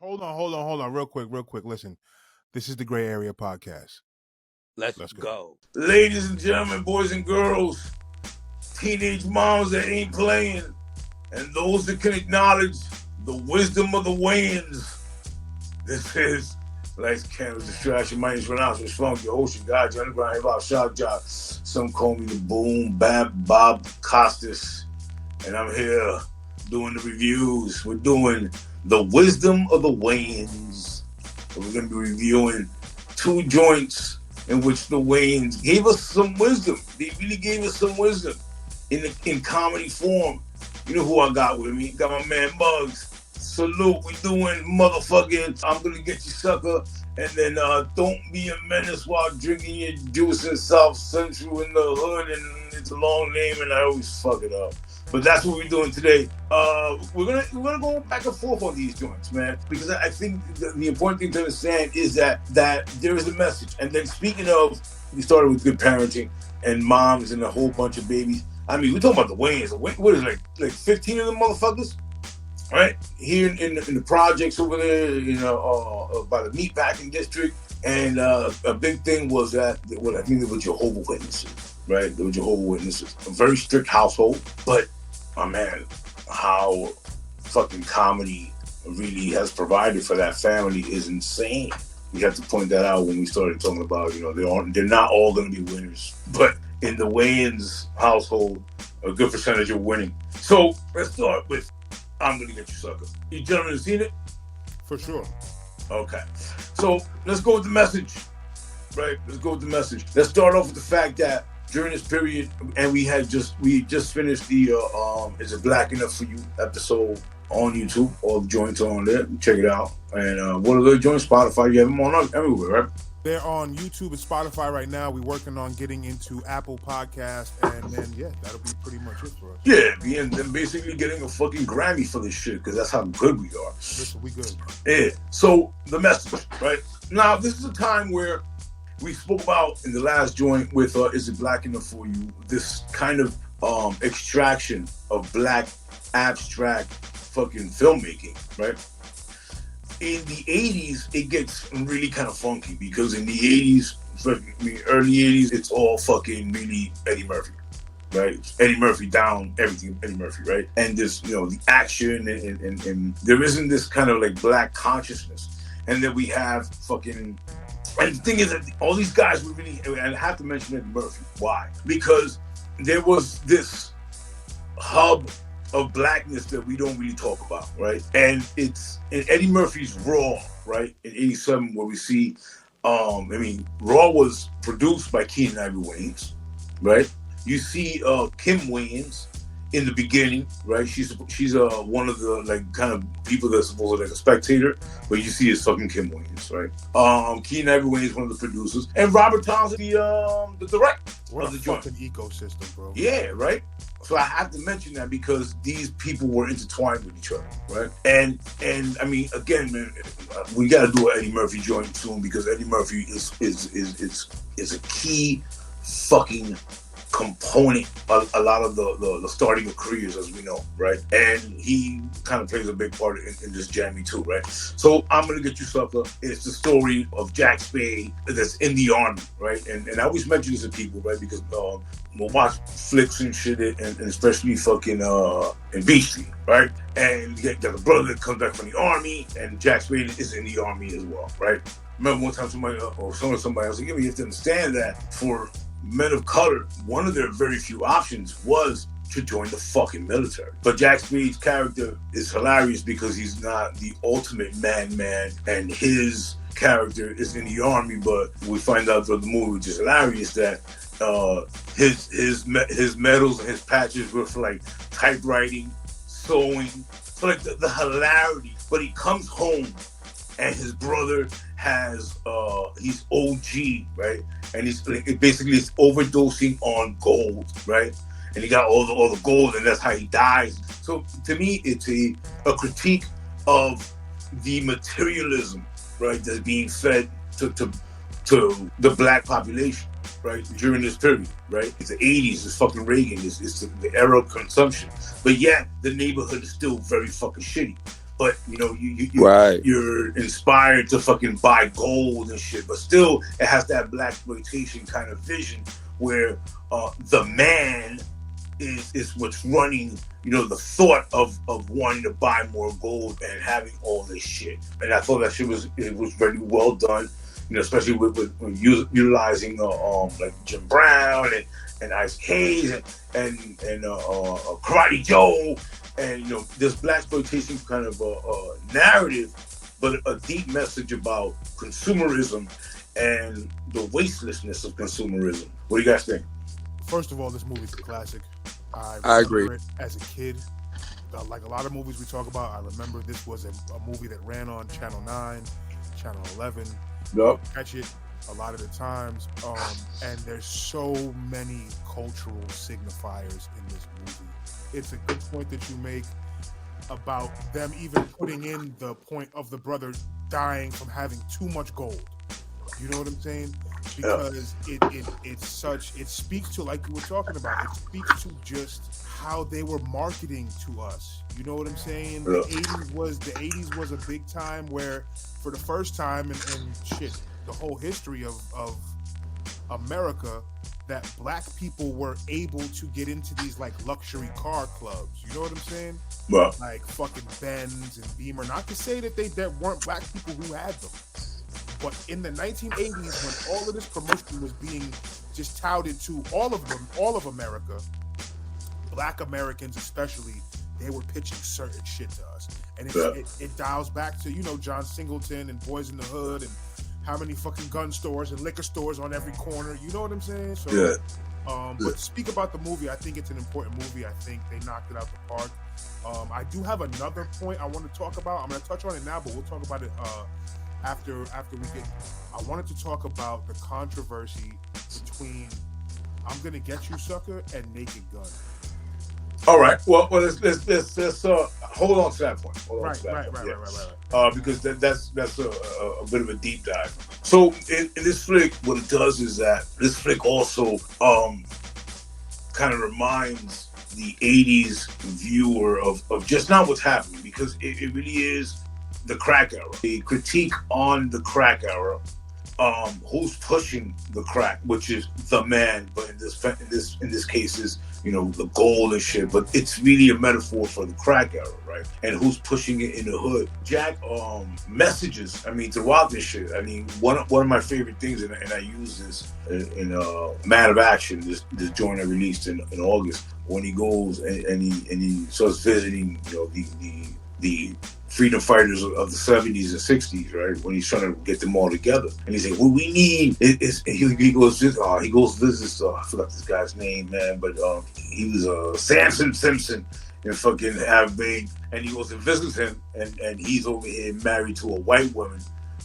Hold on, real quick. Listen, this is the Gray Area Podcast. Let's go. Ladies and gentlemen, boys and girls, teenage moms that ain't playing, and those that can acknowledge the wisdom of the Wayans. This is Lights, Cameras, Distraction. My name is Rhinoceros, Funky, Ocean God, your underground hip hop shock jock. Some call me the Boom Bap Bob Costas, and I'm here doing the reviews. We're doing the wisdom of the Wayans. We're going to be reviewing two joints in which the Wayans gave us some wisdom. They really gave us some wisdom in comedy form. You know who I got with me? Got my man Muggs. Salute. We doing motherfucking I'm Gonna Get You Sucka. And then Don't Be a Menace while drinking your juice in South Central in the hood. And it's a long name and I always fuck it up. But that's what we're doing today. We're gonna go back and forth on these joints, man, because I think the important thing to understand is that there is a message. And then speaking of, we started with good parenting and moms and a whole bunch of babies. I mean, we're talking about the Wayans. What is it, like 15 of them motherfuckers, right? Here in the projects over there, you know, by the meatpacking district. And a big thing was that, I think they were Jehovah's Witnesses, right? They were Jehovah's Witnesses. A very strict household, but oh man, how fucking comedy really has provided for that family is insane. We have to point that out when we started talking about, you know, they're not all going to be winners, but in the Wayans household, a good percentage are winning. So let's start with I'm Gonna Get You Sucka. You gentlemen have seen it? For sure. Okay. So let's go with the message, right? Let's start off with the fact that during this period, and we just finished the Is It Black Enough For You episode on YouTube. All the joints are on there. Check it out. And what are the joints? Spotify. You have them on everywhere, right? They're on YouTube and Spotify right now. We're working on getting into Apple Podcast, and then yeah, that'll be pretty much it for us. Yeah, and then basically getting a fucking Grammy for this shit, because that's how good we are. Listen, we good. Yeah. So the message, right? Now this is a time where we spoke about in the last joint with Is It Black Enough For You, this kind of extraction of black abstract fucking filmmaking, right? In the 80s, it gets really kind of funky because in the 80s, early 80s, it's all fucking really Eddie Murphy, right? Eddie Murphy down, everything Eddie Murphy, right? And this, you know, the action and there isn't this kind of like black consciousness. And then we have fucking, and the thing is that all these guys were really, and I have to mention Eddie Murphy. Why? Because there was this hub of blackness that we don't really talk about, right? And it's in Eddie Murphy's Raw, right? In 87, where we see, Raw was produced by Keenan Ivory Wayans, right? You see Kim Wayans in the beginning, right? She's one of the like kind of people that's supposed to like a spectator, but you see it's fucking Kim Wayans, right? Keenan Ivory Wayans is one of the producers, and Robert Townsend, the director of the joint. Fucking ecosystem, bro. Yeah, right. So I have to mention that because these people were intertwined with each other, right? And I mean, again, man, we got to do an Eddie Murphy joint soon because Eddie Murphy is a key fucking component of a lot of the starting of careers, as we know, right? And he kind of plays a big part in this jammy too, right? So I'm Gonna Get You Sucka. It's the story of Jack Spade that's in the army, right? And I always mention this to people, right? Because we'll watch flicks and shit, and especially fucking in Beach Street, right? And you got the brother that comes back from the army, and Jack Spade is in the army as well, right? Remember one time somebody else like, you have to understand that for men of color, one of their very few options was to join the fucking military. But Jack Spade's character is hilarious because he's not the ultimate man, and his character is in the army, but we find out through the movie, which is hilarious, that his medals and his patches were for like typewriting, sewing, so like the hilarity. But he comes home and his brother has he's OG, right? And he's basically overdosing on gold, right? And he got all the gold, and that's how he dies. So to me, it's a critique of the materialism, right, that's being fed to the black population, right, during this period, right? It's the 80s, it's fucking Reagan, it's the era of consumption. But yet, the neighborhood is still very fucking shitty. but Right. you're inspired to fucking buy gold and shit, but still it has that blaxploitation kind of vision where the man is what's running, the thought of wanting to buy more gold and having all this shit. And I thought that shit was very well done, especially with utilizing like Jim Brown and Ice Hayes and Karate Joe, and this blaxploitation kind of narrative, but a deep message about consumerism and the wastelessness of consumerism. What do you guys think? First of all, this movie's a classic. I agree. It as a kid, like a lot of movies we talk about, I remember this was a movie that ran on Channel 9, Channel 11. Yep. Catch it a lot of the times. And there's so many cultural signifiers in this movie. It's a good point that you make about them even putting in the point of the brother dying from having too much gold. You know what I'm saying? Because it speaks to, like you were talking about, it speaks to just how they were marketing to us. You know what I'm saying? The 80s was a big time where, for the first time in shit, the whole history of America, that black people were able to get into these like luxury car clubs. You know what I'm saying? Well, like fucking Benz and Beamer. Not to say that there weren't black people who had them. But in the 1980s, when all of this promotion was being just touted to all of America, black Americans especially, they were pitching certain shit to us. And it dials back to, John Singleton and Boys in the Hood and how many fucking gun stores and liquor stores on every corner. You know what I'm saying? So, but speak about the movie. I think it's an important movie. I think they knocked it out the park. I do have another point I want to talk about. I'm going to touch on it now, but we'll talk about it after we get. I wanted to talk about the controversy between "I'm Gonna Get You, Sucker" and "Naked Gun." All right. Well, let's hold on to that point. Right. Because that's a bit of a deep dive. So in this flick, what it does is that this flick also kind of reminds the 80s viewer of just not what's happening, because it really is the crack era. A critique on the crack era. Who's pushing the crack, which is the man, but in this case is the gold and shit, but it's really a metaphor for the crack era, right? And who's pushing it in the hood? Jack messages, throughout this shit. One of my favorite things, and I use this in Man of Action, this joint I released in August, when he goes and he starts visiting the freedom fighters of the 70s and 60s, right? When he's trying to get them all together, and he's like, "What we need is," he goes visit. I forgot this guy's name, man, but he was Samson Simpson in fucking Abilene, and he goes and visits him, and he's over here married to a white woman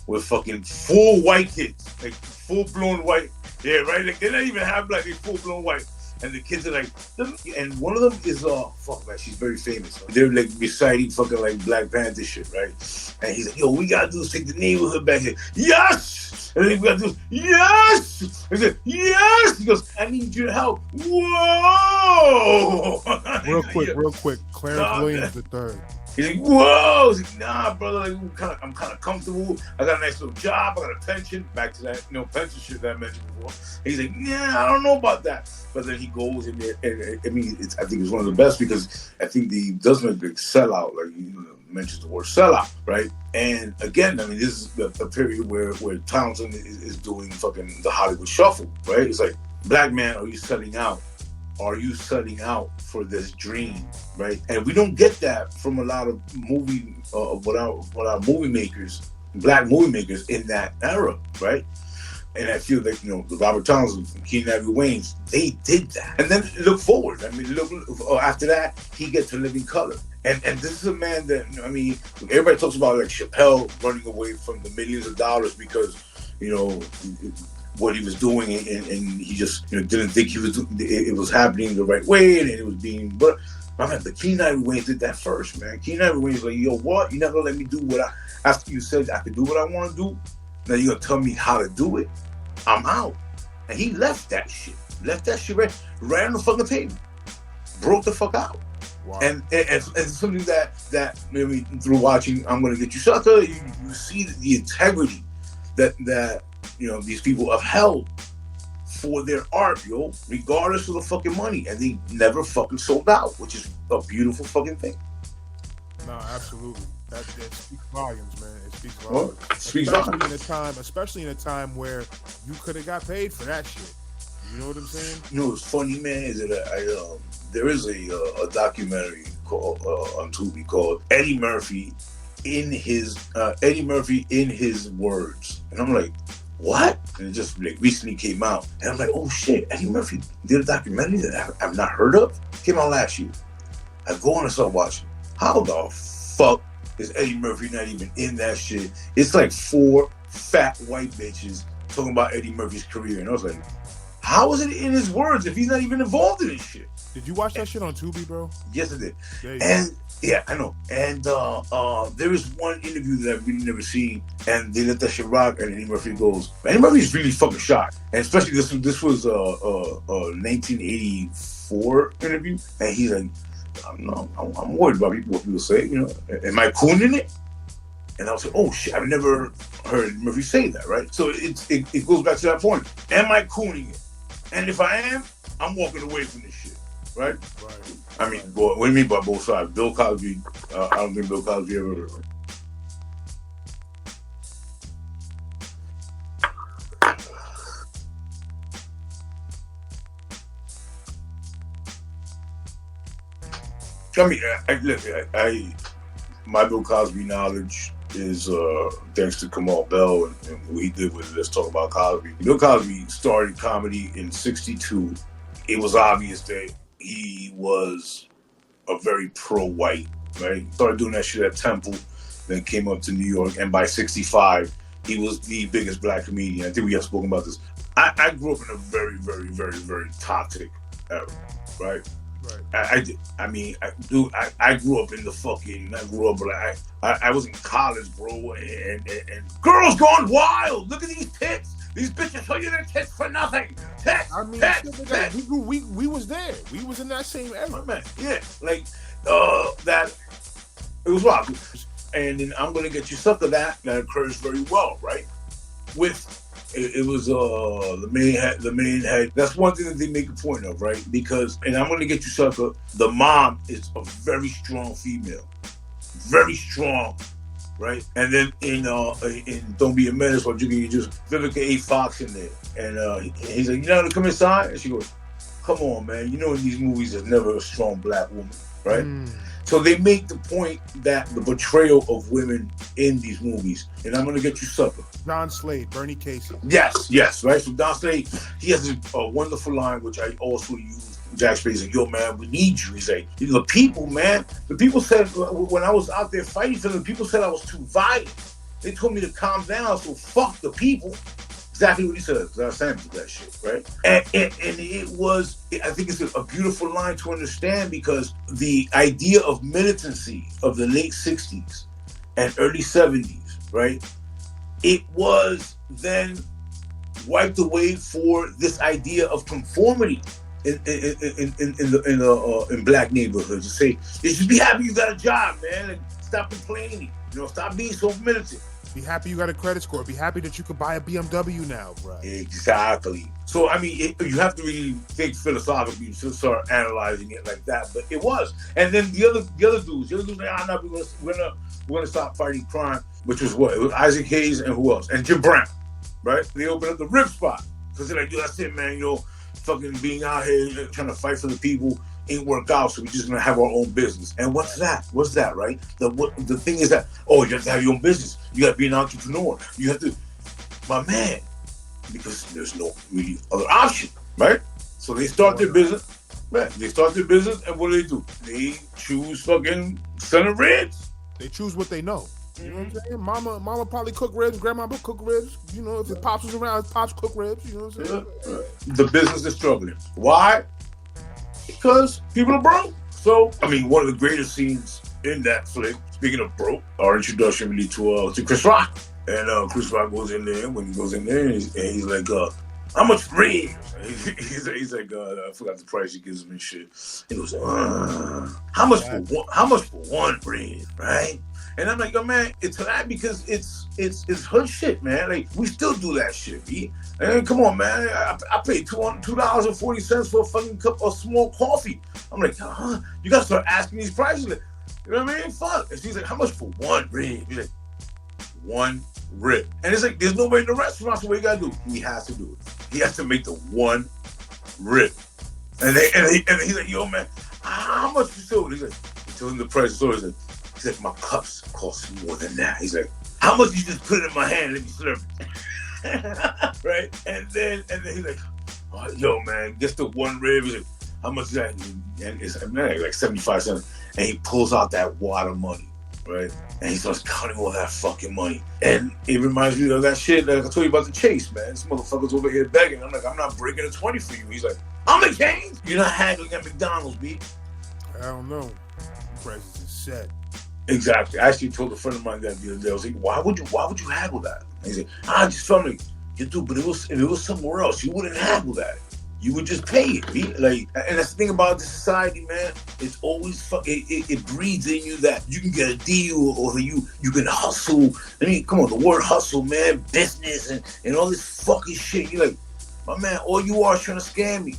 with fucking full white kids, like full blown white. Yeah, right. Like they don't even have like a full blown white. And the kids are like, and one of them is fuck man, she's very famous. They're like reciting fucking like Black Panther shit, right? And he's like, "Yo, we gotta do is take the neighborhood back here." Yes! And then we gotta do yes! I said, yes! He goes, "I need your help." Whoa! Real quick. Clarence Williams III. He's like, "Whoa!" He's like, "Nah, brother, like, I'm kind of comfortable. I got a nice little job. I got a pension." Back to that, pension shit that I mentioned before. And he's like, "Yeah, I don't know about that." But then he goes in there, and I think it's one of the best, because I think he does make a big sellout. Like mentions the word sellout, right? And again, this is a period where Townsend is doing fucking the Hollywood shuffle, right? It's like, black man, are you selling out? Are you setting out for this dream, right? And we don't get that from a lot of movie, without movie makers, black movie makers in that era, right? And I feel like, the Robert Townsend, Keenan Ivory Wayans, they did that. And then look forward. Look after that, he gets to Living Color. And this is a man that, everybody talks about like Chappelle running away from the millions of dollars because, what he was doing, and he just didn't think it was happening the right way, and it was being. But Keenan Ivory Wayans did that first, man. Keenan Ivory Wayans was like, "Yo, what? You're not gonna let me do what after you said I could do what I want to do? Now you're gonna tell me how to do it? I'm out." And he left that shit right on the fucking table, broke the fuck out. Wow. And something that maybe through watching I'm Gonna Get You Sucka, you see the integrity that these people upheld for their art, regardless of the fucking money, and they never fucking sold out, which is a beautiful fucking thing. No, absolutely. That speaks volumes, man. It speaks Well, volumes. Especially in a time where you could have got paid for that shit. You know what I'm saying? You know what's funny, man, is that there is a documentary called on Tubi called Eddie Murphy in his words, and I'm like, what? And it just recently came out, and I'm like, oh shit, Eddie Murphy did a documentary that I've not heard of. Came out last year. I go on and start watching. How the fuck is Eddie Murphy not even in that shit? It's like 4 fat white bitches talking about Eddie Murphy's career, and I was like, how is it in his words if he's not even involved in this shit? Did you watch that shit on Tubi, bro? Yes, I did. And yeah, I know. And there is one interview that I've really never seen, and they let that shit rock. And Eddie Murphy goes, Eddie Murphy's really fucking shot, and especially this was a 1984 interview, and he's like, I'm worried about what people say. Am I cooning it? And I was like, oh shit, I've never heard Murphy say that, right? So it goes back to that point. Am I cooning it? And if I am, I'm walking away from this shit, right? Right. I mean, what do you mean by both sides? Bill Cosby, I don't think Bill Cosby ever. I mean, my Bill Cosby knowledge is thanks to Kamal Bell and what he did with Let's Talk About Cosby. Bill Cosby started comedy in '62. It was obvious that he was a very pro-white, right? Started doing that shit at Temple, then came up to New York, and by '65, he was the biggest black comedian. I think we have spoken about this. I grew up in a very, very, very, very toxic era, right? Right. I did. I mean, I grew up in the fucking. I grew up, like I was in college, bro, and girls gone wild. Look at these tits. These bitches show you their tits for nothing. Tits. I mean, tits. We was there. We was in that same era, man. Yeah, like that. It was wild. And then I'm Gonna Get You Sucka. That occurs very well, right? With. It was the main head. That's one thing that they make a point of, right? Because, and I'm Gonna Get You Sucka, the mom is a very strong female, very strong, right? And then in Don't Be a Menace, or you just Vivica A. Fox in there, and he's like, you know how to come inside, and she goes, come on, man, in these movies there's never a strong black woman, right? So they make the point that the portrayal of women in these movies, and I'm Gonna Get You Sucka. Don Slade, Bernie Casey. Yes, right? So Don Slade, he has a wonderful line, which I also use. Jack Spade's like, yo, man, we need you. He's like, the people, man. The people said, when I was out there fighting for them, people said I was too violent. They told me to calm down, so fuck the people. Exactly what he said, because I sampled that shit, right? And it was, I think it's a beautiful line to understand, because the idea of militancy of the late 60s and early 70s, right? It was then wiped away for this idea of conformity in black neighborhoods. To say, you should be happy you got a job, man, and stop complaining. Stop being so militant. Be happy you got a credit score. Be happy that you could buy a BMW now, bro. Exactly. So, I mean, you have to really think philosophically to start analyzing it like that. But it was. And then the other dudes like, no, we're gonna stop fighting crime, which was what? It was Isaac Hayes and who else? And Jim Brown, right? They opened up the Rip Spot. Because they're like, yo, that's it, man. Fucking being out here trying to fight for the people ain't work out, so we're just gonna have our own business. And what's that? Right? The thing is that, you have to have your own business. You gotta be an entrepreneur. You have to, my man, because there's no really other option, right? So they start their business. Man, they start their business, and what do? They choose fucking Center Ribs. They choose what they know. You know what I'm saying? Mama probably cook ribs, grandma would cook ribs. If his pops was around, his pops cook ribs. You know what I'm saying? Yeah. The business is struggling. Why? Because people are broke. So, I mean, one of the greatest scenes in that flick, speaking of broke, our introduction really to Chris Rock. And Chris Rock goes in there. When he goes in there, and he's like, how much for ribs? He's like, I forgot the price he gives him and shit. He goes, how much for one? How much for one rib, right? And I'm like, yo, man, it's that because it's her shit, man. Like we still do that shit, B. And come on, man. I paid $2.40 for a fucking cup of small coffee. I'm like, you gotta start asking these prices. Like, you know what I mean? Fuck. And she's like, how much for one rib? He's like, one rib. And it's like, there's nobody in the restaurant, so what you gotta do? He has to do it. He has to make the one rib. And he's like, yo, man, how much you sold? He's like, he told him the price. So he's like, my cups cost more than that. He's like, how much you just put it in my hand and let me slurp it? Right? And then he's like, oh, yo, man, just the one rib. He's like, how much is that? And it's like 75 cents. And he pulls out that wad of money, right? And he starts counting all that fucking money. And it reminds me of that shit that I told you about the chase, man. This motherfucker's over here begging. I'm like, I'm not breaking a 20 for you. He's like, I'm a change. You're not haggling at McDonald's, B. I don't know. Prices is set. Exactly. I actually told a friend of mine that the other day. I was like, why would you haggle that? And he said, I just felt like, you do, but if it was somewhere else, you wouldn't haggle that. You would just pay it, B. Like, and that's the thing about this society, man. It's always it breeds in you that you can get a deal or you can hustle. I mean, come on, the word hustle, man, business and all this fucking shit. You're like, my man, all you are is trying to scam me.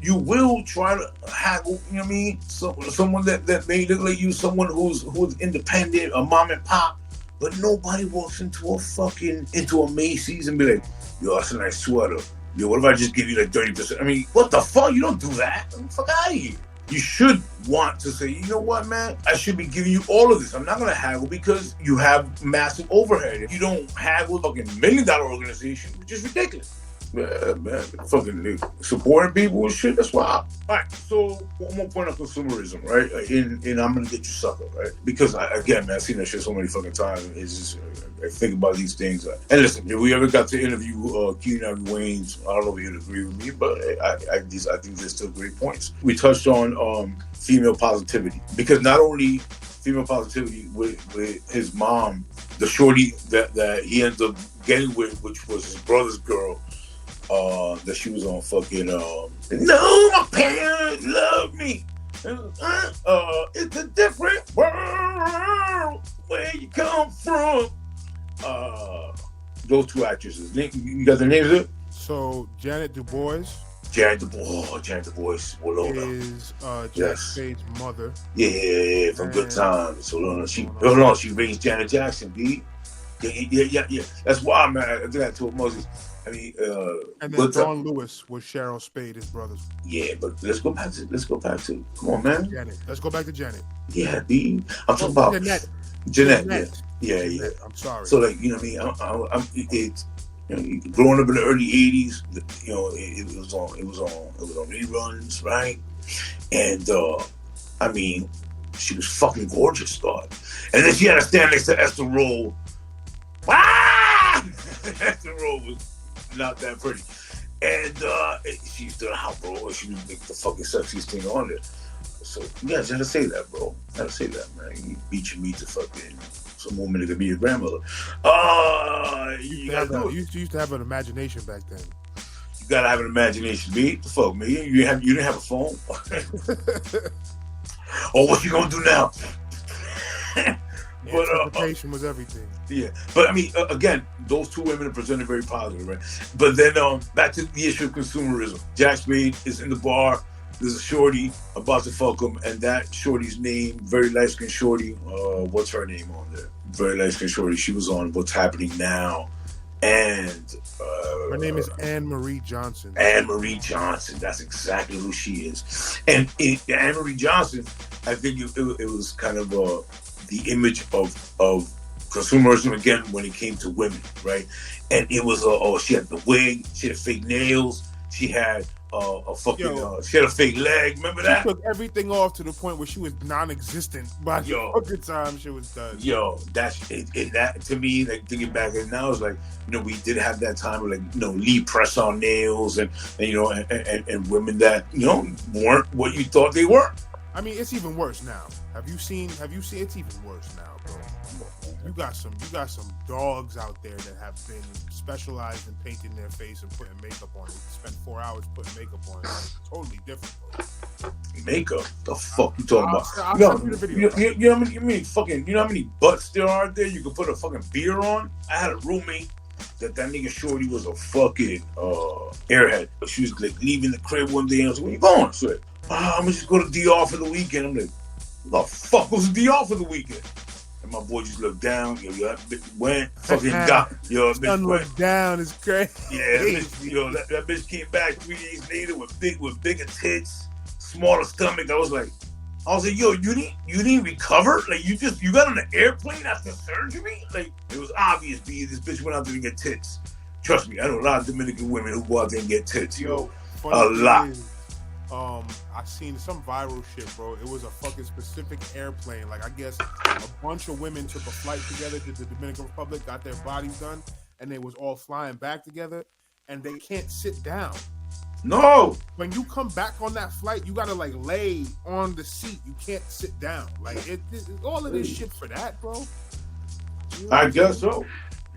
You will try to haggle, you know what I mean? Someone that may look like you, someone who's independent, a mom and pop, but nobody walks into a Macy's and be like, yo, that's a nice sweater. Yo, what if I just give you like 30%? I mean, what the fuck? You don't do that. Fuck out of here. You should want to say, you know what, man? I should be giving you all of this. I'm not going to haggle because you have massive overhead. If you don't haggle fucking $1 million organization, which is ridiculous. Man, fucking supporting people and shit, that's wild. All right, so one more point on consumerism, right? And I'm gonna get you Sucka, right? Because again, man, I've seen that shit so many fucking times. It's just I think about these things. And listen, if we ever got to interview Keenan Wayans, I don't know if he'd agree with me, but I think there's still great points. We touched on female positivity because not only female positivity with his mom, the shorty that he ended up getting with, which was his brother's girl. That she was on fucking no, my parents love me. It's a different world where you come from. Those two actresses. You got their names there? So Janet Du Bois. Janet Du Bois. Is Jack Spade's mother. Yeah, from Good Times. So she raised Janet Jackson, B. Yeah. That's why, man. I think I told Moses. I mean, and then Dawn Lewis was Cheryl Spade, his brother's. Yeah, but let's go back to. Come on, man. Janet. Let's go back to Janet. Yeah, B. I'm talking about Jeanette. Yeah. I'm sorry. So, like, you know what I mean? It's growing up in the early '80s. You know, it was on reruns, right? And I mean, she was fucking gorgeous, God. And then she had to stand next to Esther Roll. Esther Roll was not that pretty, and she stood out, bro. She was like the fucking sexiest thing on there. So you guys gotta say that, bro. Gotta say that, man. You beat your meat to fucking some woman that could be your grandmother. You used to have an imagination back then. You gotta have an imagination, B. The fuck, man. You didn't have a phone. Oh, what you gonna do now? But interpretation was everything. Yeah, but I mean, again, those two women are presented very positive, right? But then back to the issue of consumerism. Jack Spade is in the bar. There's a shorty about to fuck him, and that shorty's name, very light-skinned shorty. What's her name on there? Very light-skinned shorty. She was on What's Happening Now, and her name is Anne Marie Johnson. Anne Marie Johnson. That's exactly who she is. And Anne Marie Johnson, I think it was kind of the image of consumerism again when it came to women, right? And it was she had the wig, she had fake nails, she had she had a fake leg. Remember that? She took everything off to the point where she was non-existent by the fucking time she was done. That's it. That to me, like thinking back and now, it's like, you know, we did have that time where, like, you know, Lee press on nails and you know and women that, you know, weren't what you thought they were. I mean, it's even worse now. Have you seen? It's even worse now, bro. You got some dogs out there that have been specialized in painting their face and putting makeup on it. Spend 4 hours putting makeup on it. It's totally different, bro. Makeup? The fuck you talking about? I'll send you the video. You know how many butts there are out there you can put a fucking beer on? I had a roommate that nigga shorty was a fucking airhead. She was like leaving the crib one day and I was like, where you going? She said, I'm gonna just go to DR for the weekend. I'm like, what the fuck was DR for the weekend? And my boy just looked down. Yo, that bitch went, fucking got. Yo, that bitch went down. It's crazy. Yeah, that bitch came back 3 days later with bigger tits, smaller stomach. I was like, yo, you didn't recover? Like you got on an airplane after surgery? Like it was obvious, B. This bitch went out there to get tits. Trust me, I know a lot of Dominican women who go out there and get tits, yo. A lot. I seen some viral shit, bro. It was a fucking specific airplane. Like I guess a bunch of women took a flight together to the Dominican Republic, got their bodies done, and they was all flying back together, and they can't sit down. No. When you come back on that flight, you gotta like lay on the seat. You can't sit down. Like it all of this shit for that, bro. You know I guess so.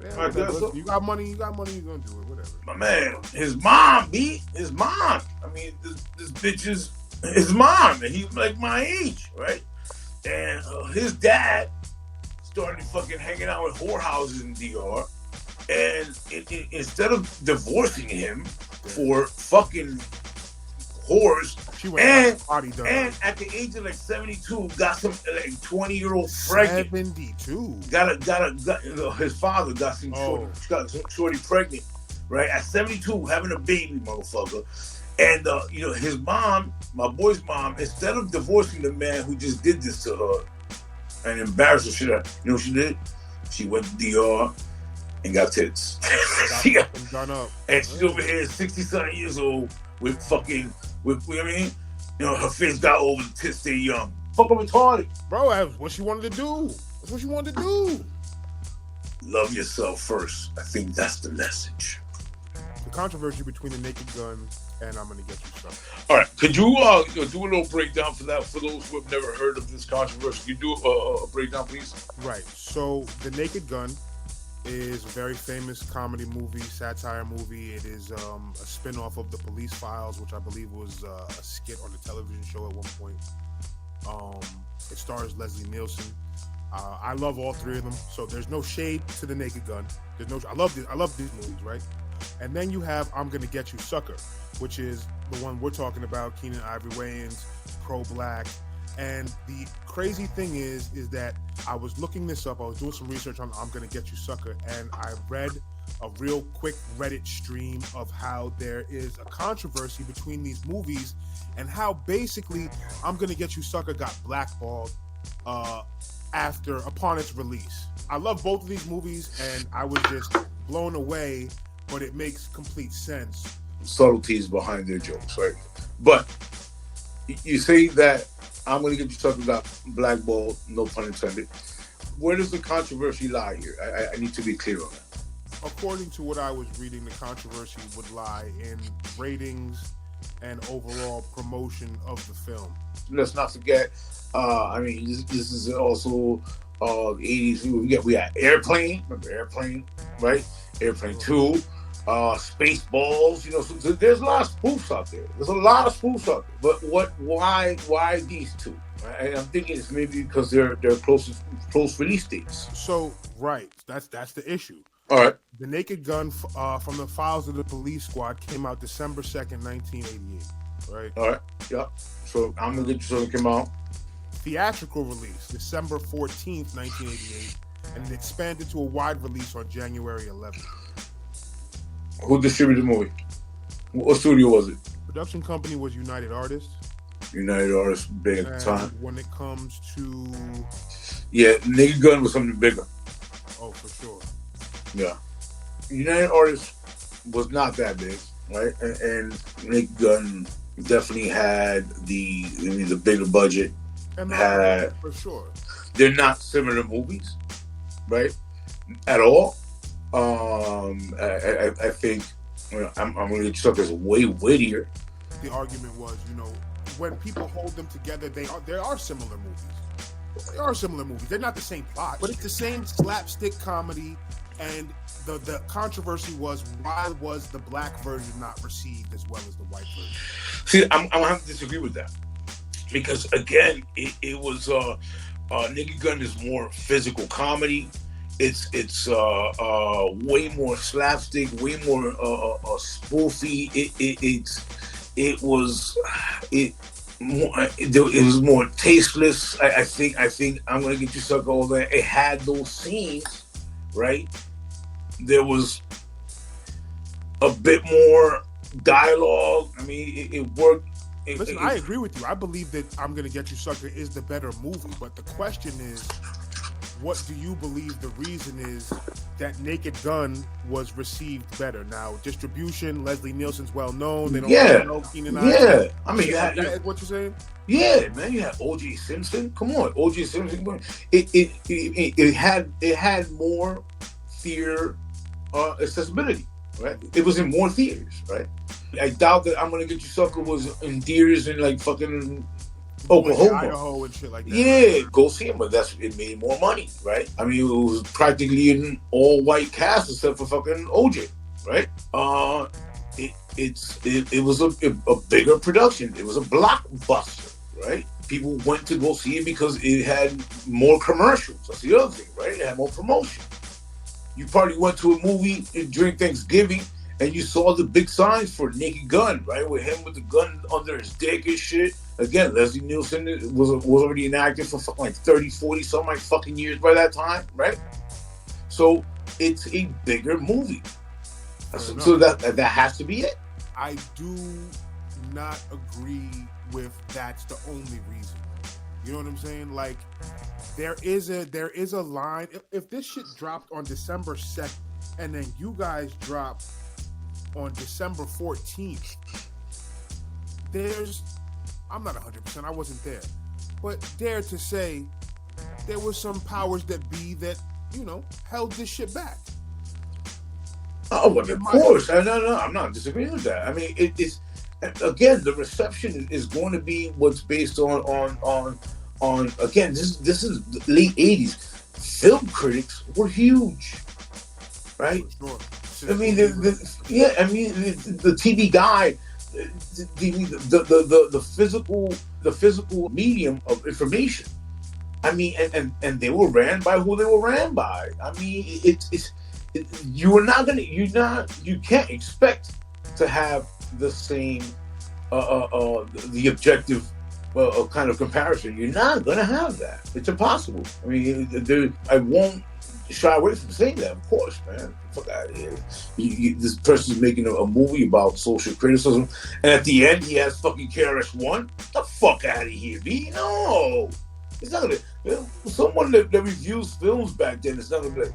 Yeah, I guess so. You got money, you're gonna do it, whatever. My man, his mom, B. His mom. I mean, this bitch is his mom, and he's like my age, right? And his dad started fucking hanging out with whorehouses in DR, and instead of divorcing him for fucking whores, and at the age of like 72, got some like 20-year-old pregnant. 72. Got his father got some shorty pregnant, right? At 72, having a baby, motherfucker. And his mom, my boy's mom, instead of divorcing the man who just did this to her and embarrassed her shit out, you know what she did? She went to DR and got tits. She got done up. And she's over here 60-something years old with you know what I mean? You know, her face got over, the tits stay young. Fucking retarded. Bro, that's what she wanted to do. That's what she wanted to do. Love yourself first. I think that's the message. The controversy between the Naked Gun and I'm Gonna Get You Sucka. All right, could you do a little breakdown for that for those who have never heard of this controversy? Could you do a breakdown, please? Right. So, The Naked Gun is a very famous comedy movie, satire movie. It is a spin-off of The Police Files, which I believe was a skit on the television show at one point. It stars Leslie Nielsen. I love all three of them, so there's no shade to The Naked Gun. I love these movies, right? And then you have I'm Gonna Get You Sucka, which is the one we're talking about, Keenen Ivory Wayans, pro-black. And the crazy thing is that I was looking this up. I was doing some research on I'm Gonna Get You Sucka, and I read a real quick Reddit stream of how there is a controversy between these movies and how basically I'm Gonna Get You Sucka got blackballed upon its release. I love both of these movies, and I was just blown away, but it makes complete sense. Subtleties behind their jokes, right? But you say that I'm Gonna Get You Sucka got blackballed, no pun intended. Where does the controversy lie here? I need to be clear on that. According to what I was reading, the controversy would lie in ratings and overall promotion of the film. Let's not forget, this is also 80s. We got Airplane, remember Airplane, right? Airplane 2, Spaceballs, so there's a lot of spoofs out there. But why these two? I'm thinking it's maybe because they're close release dates. So, right, that's the issue. All right. The Naked Gun from the Files of the Police Squad came out December 2nd, 1988, right? All right, yeah. So I'm Gonna Get You Sucka came out. Theatrical release, December 14th, 1988, and it expanded to a wide release on January 11th. Who distributed the movie? What studio was it? Production company was United Artists. United Artists, big at the time. When it comes to... Yeah, Naked Gun was something bigger. Oh, for sure. Yeah. United Artists was not that big, right? And Naked Gun definitely had the bigger budget. For sure. They're not similar movies, right? At all. I think I'm Gonna Get You Sucka is way wittier. The argument was, when people hold them together, they are similar movies. They are similar movies. They're not the same plot, but it's the same slapstick comedy. And the controversy was, why was the black version not received as well as the white version? See, I'm gonna have to disagree with that, because again, it was Naked Gun is more physical comedy. It's way more slapstick, way more spoofy. It was more tasteless. I think I'm Gonna Get You Sucker. All that, it had those scenes, right? There was a bit more dialogue. I mean, it worked. Listen, I agree with you. I believe that I'm Gonna Get You Sucker is the better movie, but the question is, what do you believe the reason is that Naked Gun was received better? Now, distribution, Leslie Nielsen's well known. They don't know Keenan Ivory. Yeah, I mean, what you're saying? Yeah, man, you had O.J. Simpson. Come on, O.J. Simpson. It had more theater accessibility, right? It was in more theaters, right? I doubt that I'm Gonna Get You Sucker was in theaters in like fucking Oklahoma, Idaho, and shit like that. Yeah, go see it, but it made more money, right? I mean, it was practically an all-white cast except for fucking OJ, right? It was a bigger production. It was a blockbuster, right? People went to go see it because it had more commercials. That's the other thing, right? It had more promotion. You probably went to a movie during Thanksgiving and you saw the big signs for Naked Gun, right? With him with the gun under his dick and shit. Again, Leslie Nielsen was already an actor for like 30, 40 some like fucking years by that time, right? So it's a bigger movie. So that has to be it. I do not agree with that's the only reason. You know what I'm saying? Like, there is a line. If this shit dropped on December 2nd and then you guys drop on December 14th, I'm not 100%, I wasn't there, but dare to say there was some powers that be that, you know, held this shit back. Oh, well, of course. No, I'm not disagreeing with that. I mean, it's again, the reception is going to be what's based on again, this is the late 80s. Film critics were huge, right? Sure. I mean, the TV guide, the physical medium of information. I mean, and they were ran by who they were ran by. I mean, you can't expect to have the same the objective kind of comparison. You're not gonna have that. It's impossible. I mean, I won't shy away from saying that. Of course, man. Fuck out of here. This person's making a movie about social criticism, and at the end he has fucking KRS-One. Get the fuck out of here, B. No, it's not gonna. Someone that reviews films back then, it's not gonna be like,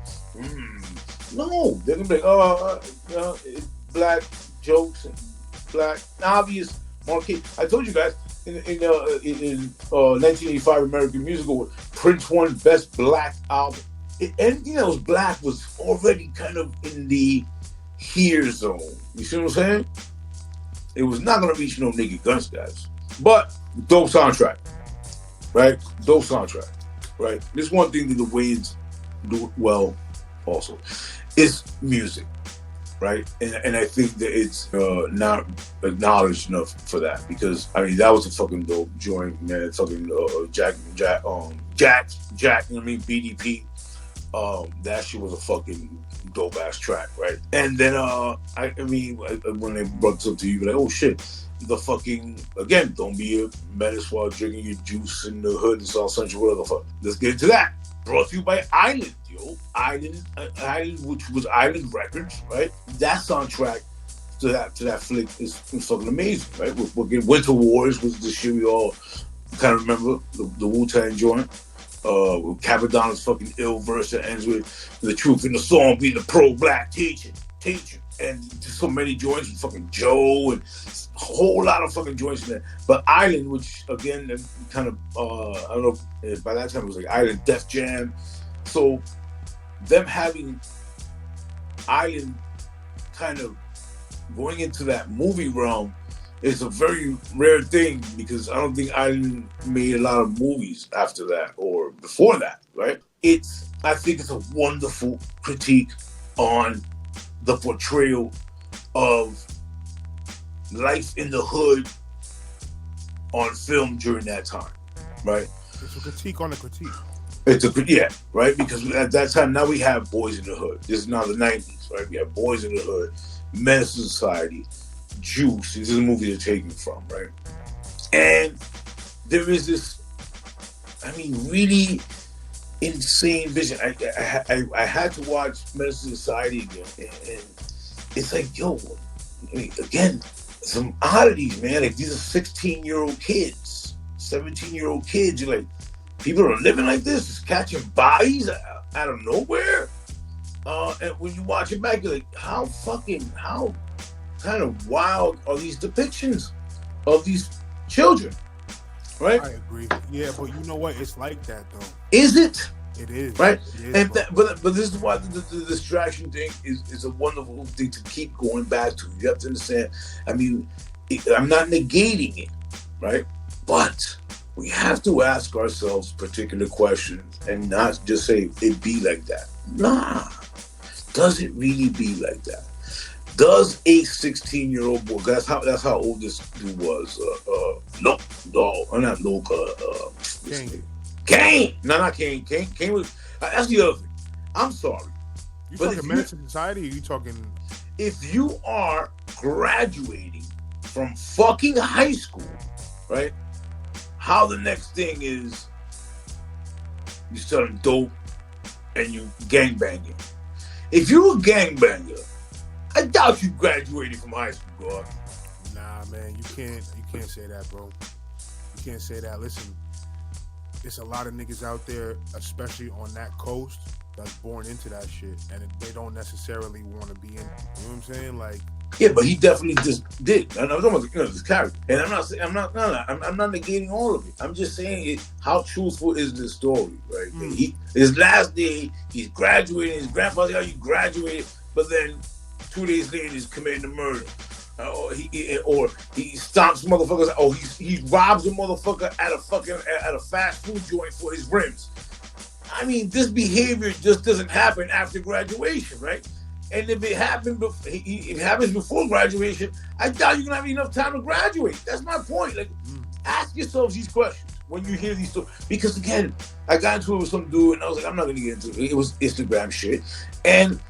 no, they're gonna be like, black jokes and black obvious market. I told you guys in 1985 American Musical, Prince won Best Black Album. Anything that was black was already kind of in the here zone. You see what I'm saying? It was not gonna reach no Naked Guns, guys. But dope soundtrack, right? Dope soundtrack, right? This one thing that the Wayans do well also is music, right? And I think that it's not acknowledged enough for that, because I mean that was a fucking dope joint, man. Fucking Jack, you know what I mean? BDP. That shit was a fucking dope ass track, right? And then I mean when they brought this up to you, you're like, oh shit, the fucking, again, don't be a menace while drinking your juice in the hood and South Central, whatever the fuck. Let's get into that. Brought to you by Island, yo. Island, which was Island Records, right? That soundtrack to that flick is fucking amazing, right? We're getting Winter Wars was the shit we all kind of remember, the Wu-Tang joint. Capadonna's fucking ill verse that ends with the truth in the song being the pro-black teacher. And just so many joints with fucking Joe and a whole lot of fucking joints in there. But Island, which again, kind of, I don't know if by that time it was like Island Def Jam. So them having Island kind of going into that movie realm it's a very rare thing because I don't think I made a lot of movies after that or before that, right? I think it's a wonderful critique on the portrayal of life in the hood on film during that time, right? It's a critique on a critique. Right? Because at that time, now we have Boys in the Hood. This is now the 90s, right? We have Boys in the Hood, Menace to Society, Juice. This is a movie they're taking from, right? And there is this, really insane vision. I had to watch Menace to Society again, and it's like, yo, again, some oddities, man. Like, these are 16-year-old kids, 17-year-old kids. You're like, people are living like this, just catching bodies out of nowhere. And when you watch it back, you're like, how kind of wild are these depictions of these children, right? I agree. Yeah, but you know what? It's like that, though. Is it? It is. Right? It is, and but this is why the distraction thing is a wonderful thing to keep going back to. You have to understand, I'm not negating it, right? But we have to ask ourselves particular questions and not just say it be like that. Nah. Does it really be like that? Does a 16-year-old boy, that's how old this dude was, Kane. No, not Kane. Kane was, that's the other thing. I'm sorry. You talking Menace to Society, or you talking? If you are graduating from fucking high school, right? How the next thing is you selling dope and you gangbanging. If you're a gangbanger, I doubt you graduated from high school, God. Nah, man, you can't say that, bro. You can't say that. Listen, there's a lot of niggas out there, especially on that coast, that's born into that shit, and they don't necessarily want to be in. You know what I'm saying? Like, yeah, but he definitely just did. And I'm talking about this character, and I'm not negating all of it. I'm just saying how truthful is this story, right? His last day, he's graduating. His grandfather, how you graduated, but then 2 days later, he's committing a murder. Or he stomps motherfuckers. Or he robs a motherfucker at a fast food joint for his rims. This behavior just doesn't happen after graduation, right? And if it happens before graduation, I doubt you're gonna have enough time to graduate. That's my point. Like, ask yourselves these questions when you hear these stories. Because again, I got into it with some dude, and I was like, I'm not gonna get into it. It was Instagram shit, and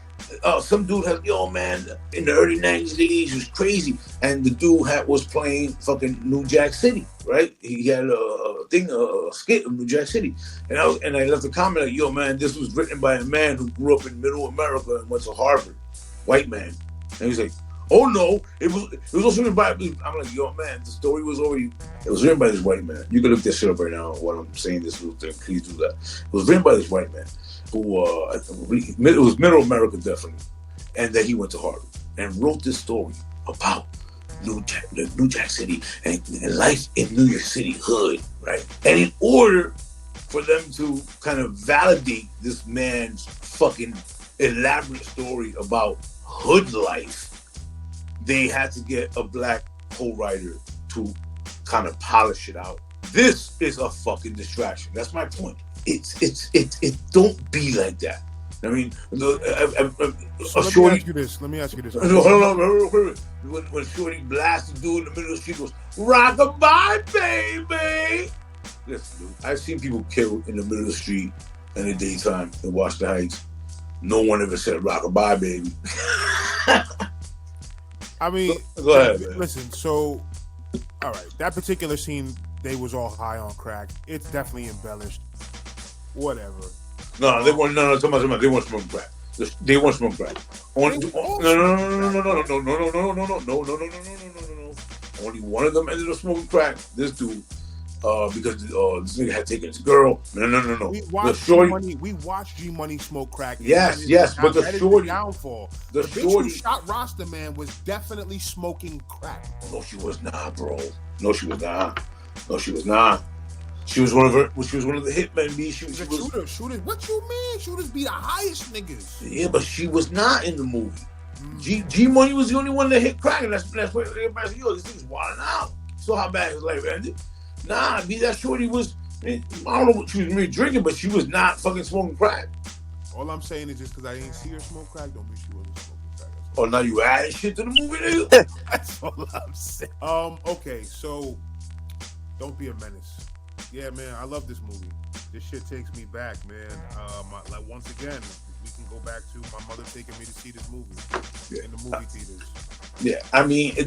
some dude had, yo, man, in the early 90s, the 80s was crazy. And the dude was playing fucking New Jack City, right? He had a skit of New Jack City. And I left a comment like, yo, man, this was written by a man who grew up in middle America and went to Harvard. White man. And he's like, oh no, it was also written by, I'm like, yo, man, the story was written by this white man. You can look this shit up right now while I'm saying this. Please do that. It was written by this white man who, it was middle America, definitely. And then he went to Harvard and wrote this story about New Jack City and life in New York City hood, right? And in order for them to kind of validate this man's fucking elaborate story about hood life, they had to get a black co-writer to kind of polish it out. This is a fucking distraction. That's my point. It don't be like that. I mean, let me ask you this. Hold on. When Shorty blasts the dude in the middle of the street, goes, "Rockabye, baby." Listen, dude, I've seen people killed in the middle of the street in the daytime in Washington Heights. No one ever said "Rockabye, baby." Go ahead, man. Listen, so, all right, that particular scene, they was all high on crack. It's definitely embellished. Whatever. No, they weren't. No, they weren't smoking crack. They weren't smoking crack. No. Only one of them ended up smoking crack. This dude, because this nigga had taken his girl. No. We watched G Money smoke crack. Yes, but the shorty downfall. The bitch who shot Rasta Man was definitely smoking crack. No, she was not, bro. No, she was not. She was one of the hitmen. Shooters. What you mean? Shooters be the highest niggas. Yeah, but she was not in the movie. G Money was the only one that hit crack, and that's what everybody said, yo, this thing's wilding out. So how bad his life ended? Nah, that shorty was, I don't know what she was really drinking, but she was not fucking smoking crack. All I'm saying is just because I ain't see her smoke crack, don't mean she wasn't smoking crack. Oh, now you adding shit to the movie, nigga? That's all I'm saying. Okay, so Don't Be a Menace. Yeah, man, I love this movie. This shit takes me back, man. Like once again, we can go back to my mother taking me to see this movie in the movie theaters. Yeah, I mean, I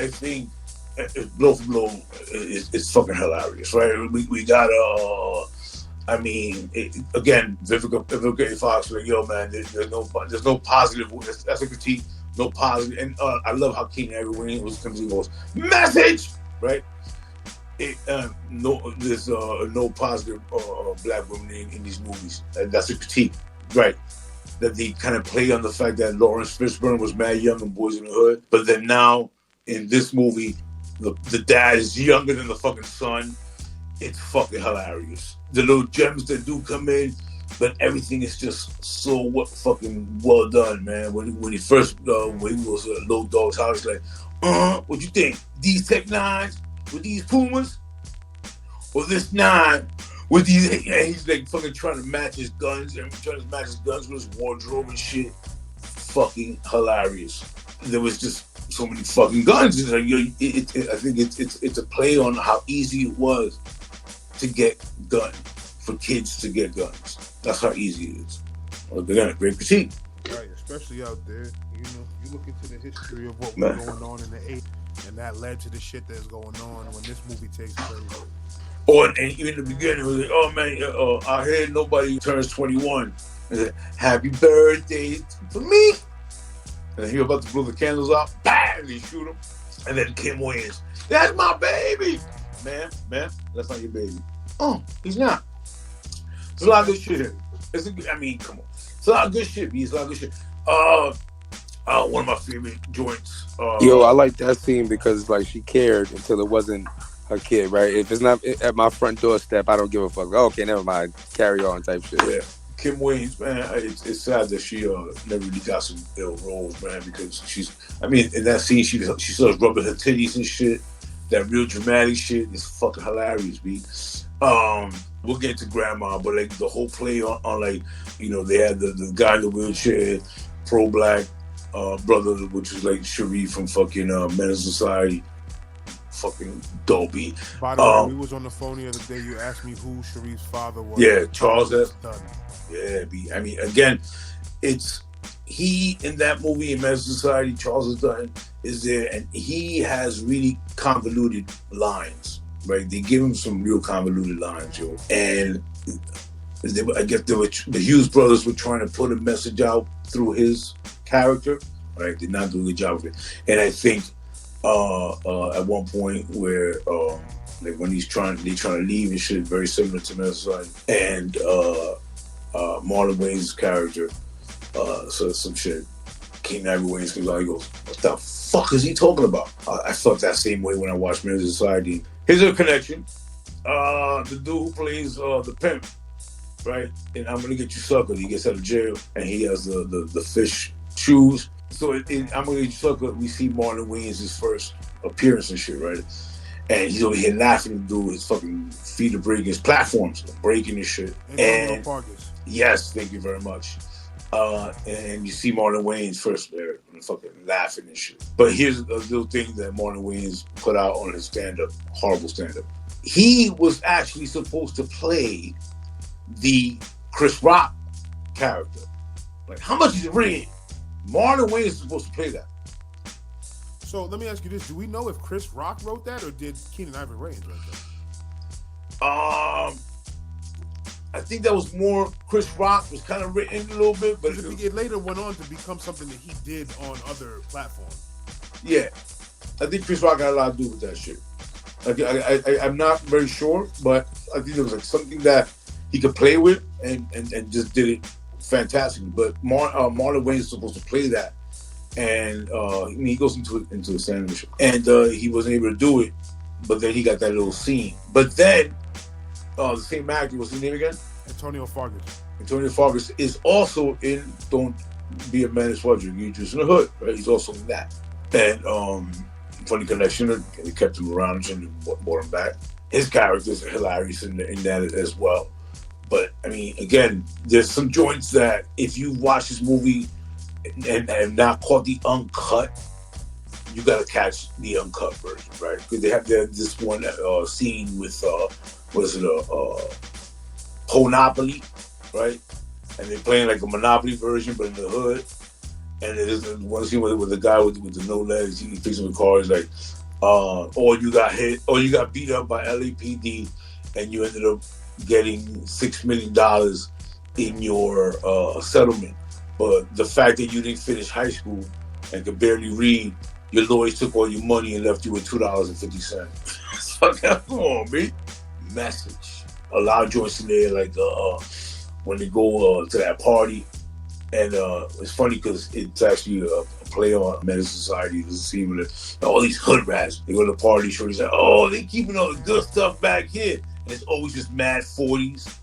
think blow for blow, it's fucking hilarious, right? We got I mean, again, Vivica Fox, like, yo, man, there's no positive. That's a critique. No positive, and I love how Keenan Ivory comes and goes, message, right? There's no positive black women in these movies, and that's a critique, right? That they kind of play on the fact that Lawrence Fishburne was mad young in Boys in the Hood, but then now in this movie, the dad is younger than the fucking son. It's fucking hilarious. The little gems that do come in, but everything is just so fucking well done, man. When he first when he was at Low Dog's house, like, what you think? These Tech 9s with these Pumas, or this 9 with these? And he's like fucking trying to match his guns and trying to match his guns with his wardrobe and shit. Fucking hilarious. There was just so many fucking guns. It's like, I think it's a play on how easy it was to get guns, for kids to get guns. That's how easy it is. Well, they're a great critique. Right, especially out there. You know, you look into the history of what was going on in the 80s, and that led to the shit that's going on when this movie takes place. And even in the beginning, it was like, oh man, I hear nobody turns 21. And said, happy birthday to me. And he was about to blow the candles out. Bam! And he shoot him. And then Kim Wayans, that's my baby. Man, that's not your baby. Oh, he's not. It's a lot of good shit here. I mean, come on. It's a lot of good shit, B. It's a lot of good shit. One of my favorite joints. Yo, I like that scene because like she cared until it wasn't her kid, right? If it's not at my front doorstep, I don't give a fuck. Oh, okay, never mind. Carry on type shit. Yeah. Kim Wayans, man, it's sad that she never really got some ill roles, man, because in that scene, she starts rubbing her titties and shit. That real dramatic shit is fucking hilarious, B. We'll get to Grandma, but like the whole play on like, you know, they had the guy in the wheelchair, pro-black brother, which is like Sharif from fucking Menace Society. Fucking dopey. By the way, we was on the phone the other day. You asked me who Sharif's father was. Yeah, Charles S. Yeah, B. I mean, again, it's he in that movie in Menace Society. Charles S. Dutton is there, and he has really convoluted lines. Right, they give him some real convoluted lines, yo. And I guess the Hughes brothers were trying to put a message out through his character. Right, did not do a good job of it. And I think at one point where like when they trying to leave and shit, very similar to Menace Society, and Marlon Wayans' character says some shit. King Ivory Wayans comes out, he goes, "What the fuck is he talking about?" I felt that same way when I watched Menace Society. Here's a connection. The dude who plays the pimp, right? And I'm gonna get you Sucka. He gets out of jail and he has the fish shoes. So I'm gonna get you Sucka. We see Marlon Wayans' first appearance and shit, right? And he's over here laughing at the dude. His fucking feet are breaking, his platforms are breaking his shit. And yes, thank you very much. And you see Marlon Wayans first there, fucking laughing and shit. But here's a little thing that Marlon Wayans put out on his stand-up, horrible stand-up. He was actually supposed to play the Chris Rock character. Like, how much is it ring? Marlon Wayans is supposed to play that. So let me ask you this: do we know if Chris Rock wrote that, or did Keenan Ivory Wayans write that? I think that was more Chris Rock was kind of written a little bit, but it later went on to become something that he did on other platforms. Yeah, I think Chris Rock got a lot to do with that shit. I'm not very sure, but I think there was like something that he could play with and just did it fantastically. But Marlon Wayans is supposed to play that, and he goes into the sandwich, and he wasn't able to do it. But then he got that little scene. But then. The same actor, what's his name again? Antonio Fargas. Antonio Fargas is also in Don't Be a Menace, What You Just in the Hood, right? He's also in that. And funny connection, they kept him around and brought him back. His characters are hilarious in that as well. But I mean, again, there's some joints that if you watch this movie and have not caught the uncut, you gotta catch the uncut version, right? Because they have this one scene with Monopoly, right? And they're playing like a Monopoly version, but in the hood. And there's one scene with the guy with the no legs. He picks up the car. He's like, or you got hit, or you got beat up by LAPD, and you ended up getting $6 million in your settlement. But the fact that you didn't finish high school and could barely read, your lawyers took all your money and left you with $2.50. Come on, man. Message. A lot of joints in there, like when they go to that party. And it's funny because it's actually a play on Menace Society. There's a scene with all these hood rats. They go to the party, shorty's like, oh, they keeping all the good stuff back here. And it's always just mad 40s.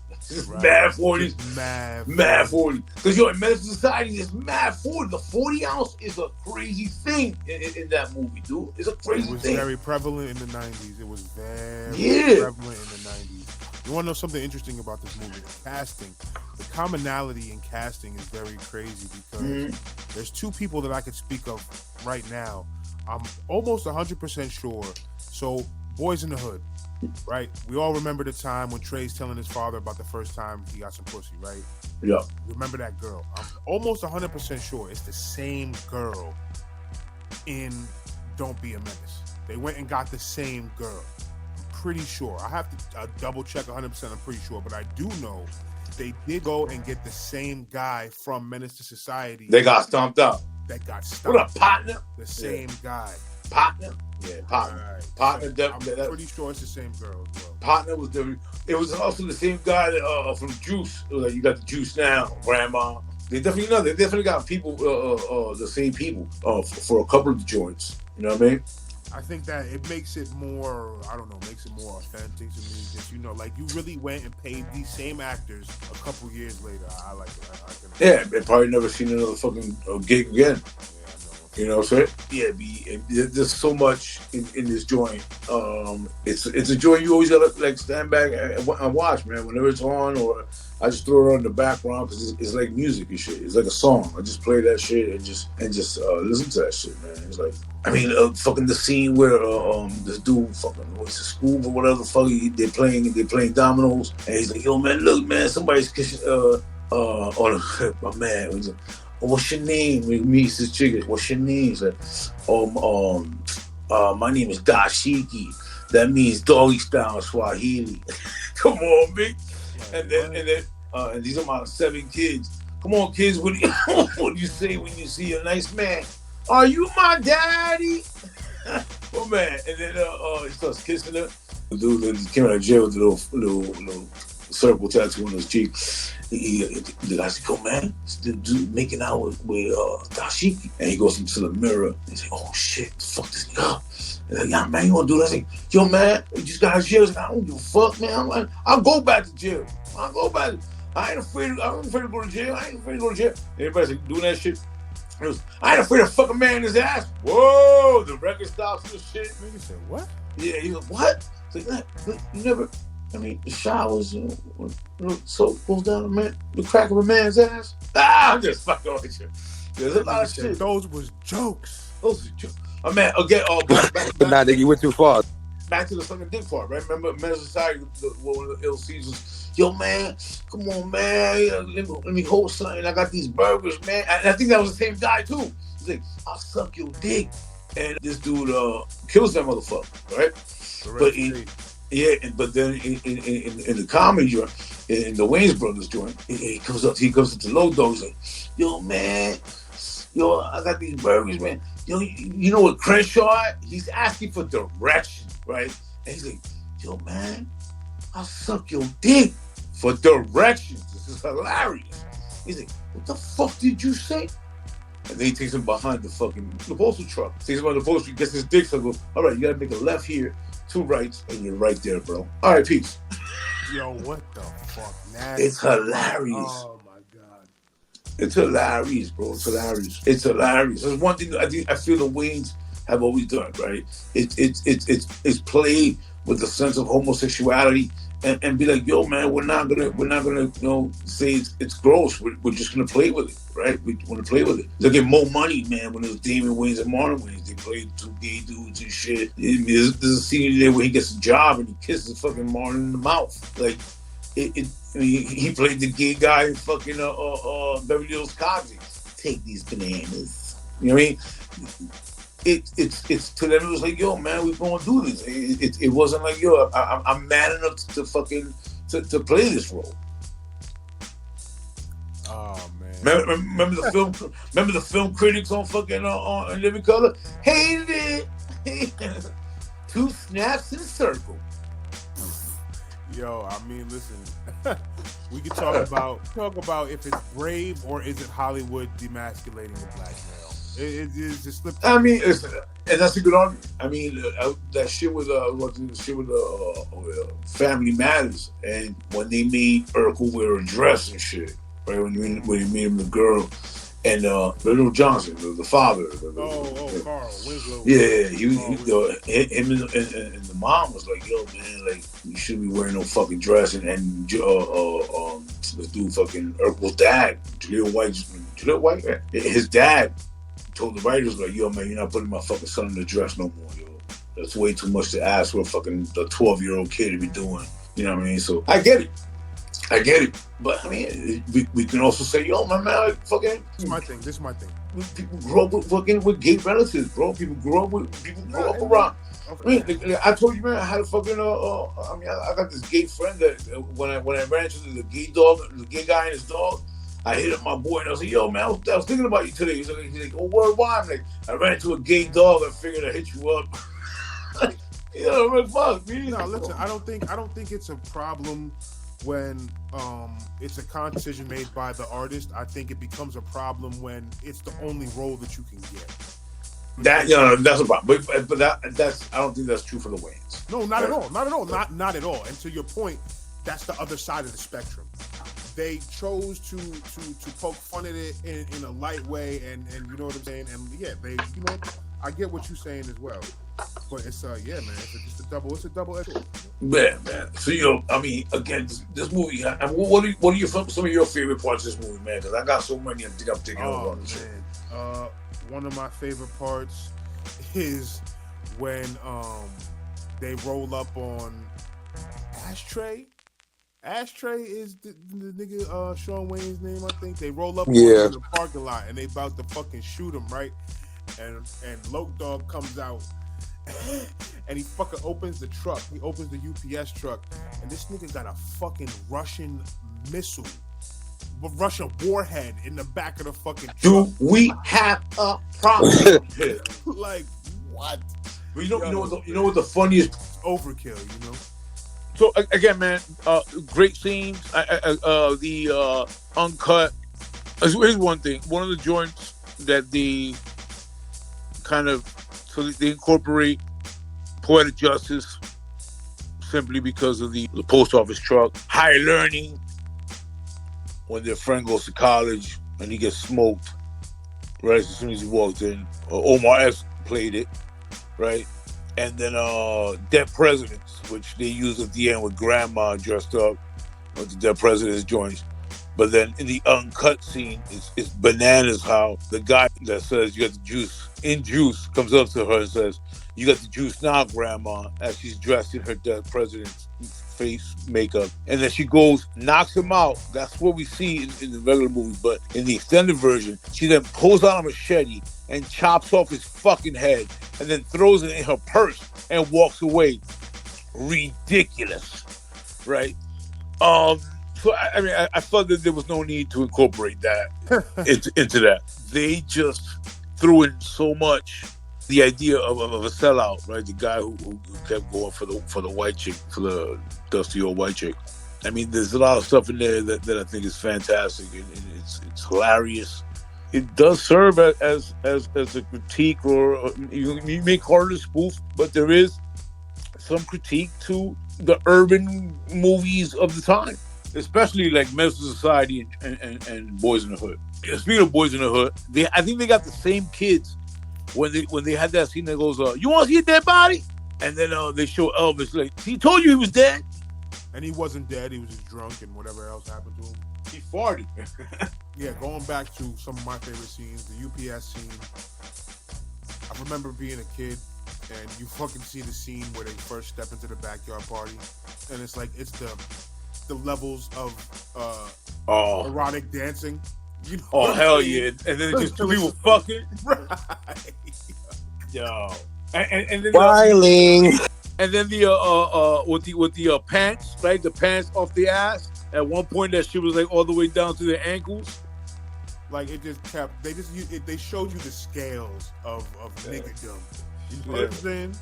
Right. Mad 40s. Mad 40s. Because in Menace Society, there's mad 40. The 40 ounce is a crazy thing in that movie, dude. It's a crazy thing. It was very prevalent in the 90s. It was very prevalent in the 90s. You want to know something interesting about this movie? The casting. The commonality in casting is very crazy because there's two people that I could speak of right now. I'm almost 100% sure. So, Boys in the Hood, right? We all remember the time when Trey's telling his father about the first time he got some pussy, right? Yeah. Remember that girl. I'm almost 100% sure it's the same girl in Don't Be a Menace. They went and got the same girl. Pretty sure. I have to double check 100%. I'm pretty sure, but I do know they did go and get the same guy from Menace to Society. They got stomped out. That got stomped. What a partner? The same guy. Partner? Yeah, partner. Right. Partner. So I'm pretty sure it's the same girl as well. Partner was different. It was also the same guy that, from Juice. Like, you got the Juice now, Grandma. They definitely got people, the same people for a couple of the joints. You know what I mean? I think that it makes it more, makes it more authentic to me. Just, like you really went and paid these same actors a couple years later. I like it. Yeah, they probably never seen another fucking gig again. Yeah, I know. You know what I'm saying? Yeah, there's so much in this joint. It's a joint you always gotta like stand back and watch, man. Whenever it's on, or I just throw it on in the background because it's like music and shit. It's like a song. I just play that shit and just listen to that shit, man. It's like, I mean, fucking the scene where this dude fucking was to school or whatever the fuck they're playing dominoes, and he's like, yo man, look man, somebody's kissing my man. What's your name? We meet this chick. What's your name? He's like, my name is Dashiki. That means doggy style Swahili. Come on, big. And these are my 7 kids. Come on, kids. What do you say when you see a nice man? Are you my daddy? Oh man. And then he starts kissing her. The dude that came out of jail with the little circle tattoo on his cheek. The guy said, "Yo, man, it's the dude making out with Dashiki." And he goes into the mirror and he's like, "Oh shit, fuck this nigga up." And like, "Yeah, man, you wanna do that?" I say, "Yo, man, you just got out of jail." Like, "I don't give a fuck, man. I'll go back to jail. I'll go back. I ain't afraid to go to jail. Everybody's like doing that shit. I ain't afraid to fuck a man in his ass. Whoa, the record stops and shit. Nigga said, what? Yeah, he's like, what? It's like, you never, the showers, soap goes down the crack of a man's ass. I'm just fucking with you. There's a lot of shit. Those was jokes. Man, again, but nah, nigga, you went too far. Back to the fucking dick part, right? Remember Menace Society, one of the ill seasons. Yo, man, come on, man. Let me hold something. I got these burgers, man. And I think that was the same guy, too. He's like, I'll suck your dick. And this dude kills that motherfucker, right? But then in the comedy joint, in the Wayans brothers joint, he comes up to Low Dog. He's like, yo, man, I got these burgers, man. Yo, you know what Crenshaw? He's asking for direction, right? And he's like, yo, man, I'll suck your dick for directions. This is hilarious. He's like, what the fuck did you say? And then he takes him behind the postal truck. Takes him on the postal truck, gets his dick, so goes, all right, you gotta make a left here, 2 rights, and you're right there, bro. All right, peace. Yo, what the fuck? Nasty. It's hilarious. Oh my god. It's hilarious, bro. It's hilarious. It's hilarious. There's one thing I feel the Wayans have always done, right? It's played with a sense of homosexuality and be like, yo, man, we're not gonna say it's gross. We're just gonna play with it, right? We want to play with it. Look at Mo Money, man. When it was Damon Wayans and Marlon Wayans, they played two gay dudes and shit. There's a scene there where he gets a job and he kisses fucking Marlon in the mouth, like. He played the gay guy in fucking Beverly Hills Cosby. Take these bananas. You know what I mean? It's to them. It was like, yo, man, we gonna do this. It wasn't like, yo, I'm man enough to fucking to play this role. Oh man. Remember the film? Remember the film critics on fucking on Living Color? Hated it. 2 snaps in a circle. Yo, I mean, listen, we could talk about if it's brave or is it Hollywood demasculating the black male. It's just slip. I mean, and that's a good argument. I mean, that shit with Family Matters, and when they made Urkel wear a dress and shit, right? When he made him the girl. And Little Johnson, the father. Carl Winslow. Yeah, him and the mom was like, yo, man, like, you shouldn't be wearing no fucking dress. And let's do fucking Urkel's dad, Jaleel White, his dad told the writers, like, yo, man, you're not putting my fucking son in the dress no more, yo. That's way too much to ask for a fucking 12-year-old kid to be doing. You know what I mean? So I get it. But I mean, we can also say, yo, my man, like, fucking. This is my thing. People grow up with gay relatives, bro. People grow up around. I mean, I told you, man, I had a fucking. I got this gay friend that when I ran into the gay guy and his dog, I hit up my boy and I was like, yo, man, I was thinking about you today. He's like, oh, why? I'm like, I ran into a gay dog. I figured I'd hit you up. You know, man, fuck me. No, listen, I don't think it's a problem when it's a conscious decision made by the artist. I think it becomes a problem when it's the only role that you can get. That's a problem. But that's I don't think that's true for the Wayans. No, not at all. Not at all. And to your point, that's the other side of the spectrum. They chose to poke fun at it in a light way, and you know what I'm saying. And yeah, I get what you're saying as well. But it's man, it's a double edged. Man. So I mean, again, this movie. What are some of your favorite parts of this movie, man? Because I got so many. I think I'm taking over on this shit. One of my favorite parts is when they roll up on Ashtray. Ashtray is the nigga Shawn Wayne's name, I think. They roll up in the parking lot and they about to fucking shoot him, right? And Loke Dog comes out and he fucking opens the truck. He opens the UPS truck and this nigga got a fucking Russian missile, Russian warhead in the back of the fucking truck. Do we have a problem? Like what? But you know what the funniest overkill, you know? So again, man, great scenes. The uncut. Here's one thing. One of the joints that they they incorporate poetic justice simply because of the post office truck. Higher learning. When their friend goes to college and he gets smoked, right as soon as he walked in. Omar S played it, right? And then Dead Presidents, which they use at the end with Grandma dressed up with the Dead Presidents joints. But then in the uncut scene, it's bananas how the guy that says you got the juice in juice comes up to her and says, you got the juice now, Grandma, as she's dressed in her Dead President's face makeup. And then she goes, knocks him out. That's what we see in the regular movie. But in the extended version, she then pulls out a machete and chops off his fucking head and then throws it in her purse and walks away. Ridiculous, right? So I mean, I thought that there was no need to incorporate that into that. They just threw in so much. The idea of a sellout, right? The guy who kept going for the white chick, for the dusty old white chick. I mean, there's a lot of stuff in there that I think is fantastic and it's hilarious. It does serve as a critique, or you may call it a spoof, but there is some critique to the urban movies of the time, especially like Menace to Society and Boys in the Hood. Speaking of Boys in the Hood, I think they got the same kids when they had that scene that goes, "You want to see a dead body?" And then they show Elvis like, "He told you he was dead." And he wasn't dead. He was just drunk and whatever else happened to him. He farted. Yeah, going back to some of my favorite scenes, the UPS scene. I remember being a kid and you fucking see the scene where they first step into the backyard party. And it's like, it's the levels of erotic dancing. You know oh, hell yeah. And then it's just two people fucking. Right. Yo. And then Whiling. And then the with the pants, right? The pants off the ass. At one point, that shit was like all the way down to the ankles. Like it just kept. They showed you the scales of niggerdom. You know what I'm saying?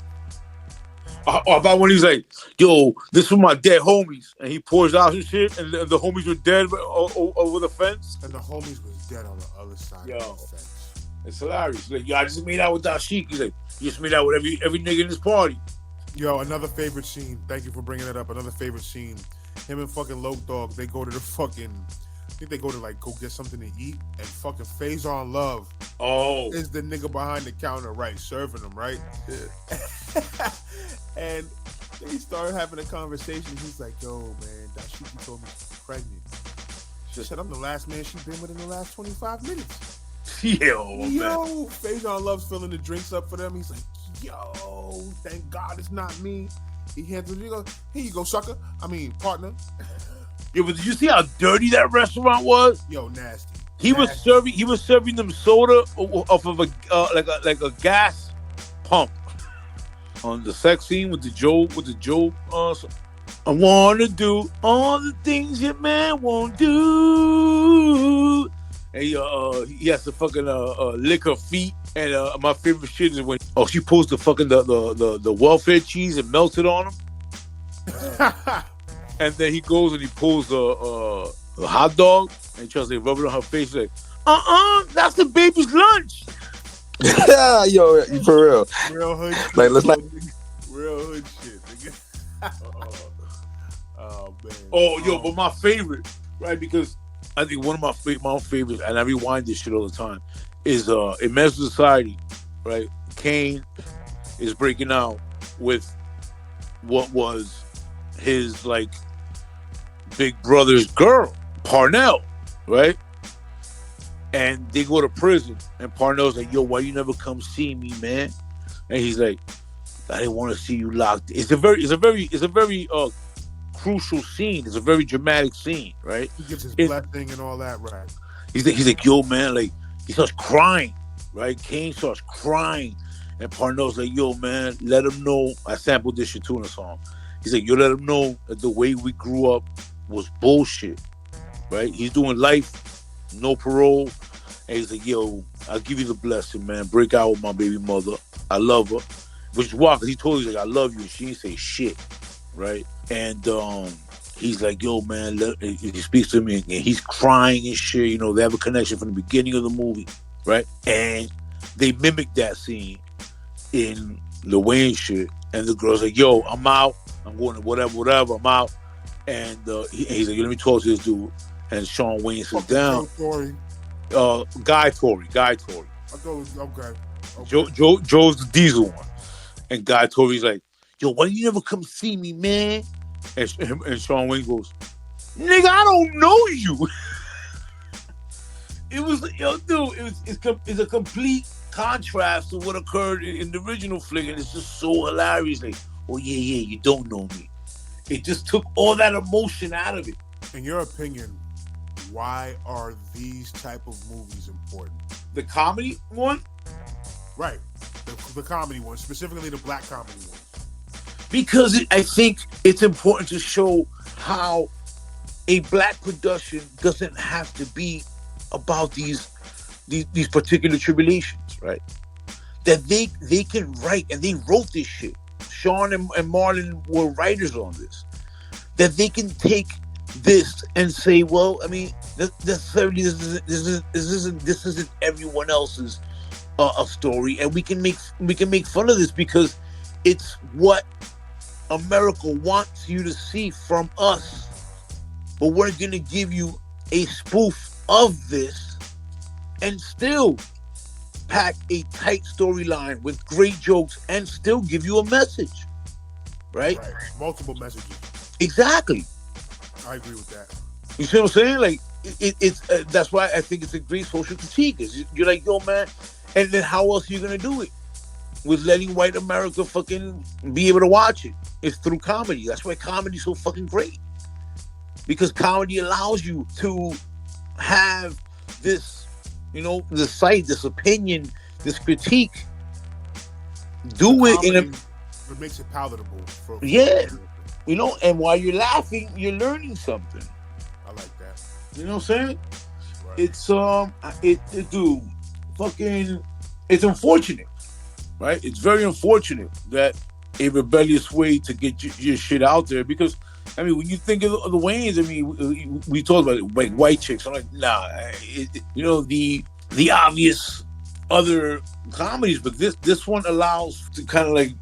About when he's like, "Yo, this was my dead homies," and he pours out some shit, and the homies were dead over the fence. And the homies was dead on the other side of the fence. It's hilarious. Like, yo, I just made out with Dashik. He's like, you just made out with every nigga in this party. Yo, another favorite scene. Thank you for bringing it up. Another favorite scene. Him and fucking Low Dog, they go to the fucking... I think they go to like go get something to eat, and fucking Faison Love is the nigga behind the counter, right, serving them, right? Yeah. And they started having a conversation. He's like, "Yo, man, Dashiki told me she's pregnant." She said, "I'm the last man she's been with in the last 25 minutes." Yo, Faison Love's filling the drinks up for them. He's like, "Yo, thank God it's not me." He hands him, "Here you go, sucker. I mean, partner." Yeah, but did you see how dirty that restaurant was? Yo, nasty. He was serving them soda off of like a gas pump. On the sex scene with the Joe. I wanna do all the things your man won't do. And he has to fucking lick her feet. And my favorite shit is when she pulls the fucking the welfare cheese and melts it on him. And then he goes and he pulls the hot dog and he tries to rub it on her face. Like, that's the baby's lunch. Yo, for real. Real hood shit. Like, let's not. Real hood shit, nigga. Oh, man. Oh, yo, but my favorite, right? Because I think one of my favorites, and I rewind this shit all the time, is in Menace to Society, right? Kane is breaking out with what was his, like, big brother's girl, Parnell, right? And they go to prison, and Parnell's like, "Yo, why you never come see me, man?" And he's like, "I didn't want to see you locked." It's a very crucial scene. It's a very dramatic scene, right? He gives his blessing and all that, right? He's like, "Yo, man," like he starts crying, right? Kane starts crying, and Parnell's like, "Yo, man, let him know." I sampled this shit too in a song. He's like, "Yo, let him know that the way we grew up was bullshit," right? He's doing life, no parole, and he's like, "Yo, I'll give you the blessing, man. Break out with my baby mother. I love her." Which is wild, because he told her, he's like, "I love you," and she didn't say shit, right? And he's like, "Yo, man," he speaks to me, and he's crying and shit. You know, they have a connection from the beginning of the movie, right? And they mimic that scene in the Wayans shit, and the girl's like, "Yo, I'm out. I'm going to whatever. I'm out." And he's like, "Let me talk to this dude." And Sean Wayne sits down. Guy Tory. I thought it was, okay. Joe's the diesel one. And Guy Tory's like, "Yo, why you never come see me, man?" And Sean Wayne goes, "Nigga, I don't know you." It was, yo, dude, it's a complete contrast to what occurred in the original flick, and it's just so hilarious. Like, "Oh yeah, you don't know me." It just took all that emotion out of it. In your opinion, why are these type of movies important? The comedy one? Right. The comedy one, specifically the black comedy one. Because I think it's important to show how a black production doesn't have to be about these particular tribulations, right? That they can write, and they wrote this shit. Sean and Marlon were writers on this. That they can take this and say, well, I mean, this isn't everyone else's a story, and we can make fun of this because it's what America wants you to see from us, but we're gonna give you a spoof of this and still pack a tight storyline with great jokes and still give you a message, right? Right. Multiple messages. Exactly. I agree with that. You see what I'm saying? Like it's that's why I think it's a great social critique. Is you're like, yo, man, and then how else are you gonna do it? With letting white America fucking be able to watch it. It's through comedy. That's why comedy's so fucking great. Because comedy allows you to have this, this sight, this opinion, this critique. Do it in a... It makes it palatable. Yeah. And while you're laughing, you're learning something. I like that. You know what I'm saying? Right. Dude, fucking, it's unfortunate. Right? It's very unfortunate that a rebellious way to get your shit out there, because, I mean, when you think of the Wayans, I mean, we talked about it, like white chicks. I'm like, nah, the obvious other comedies, but this one allows to kind of like,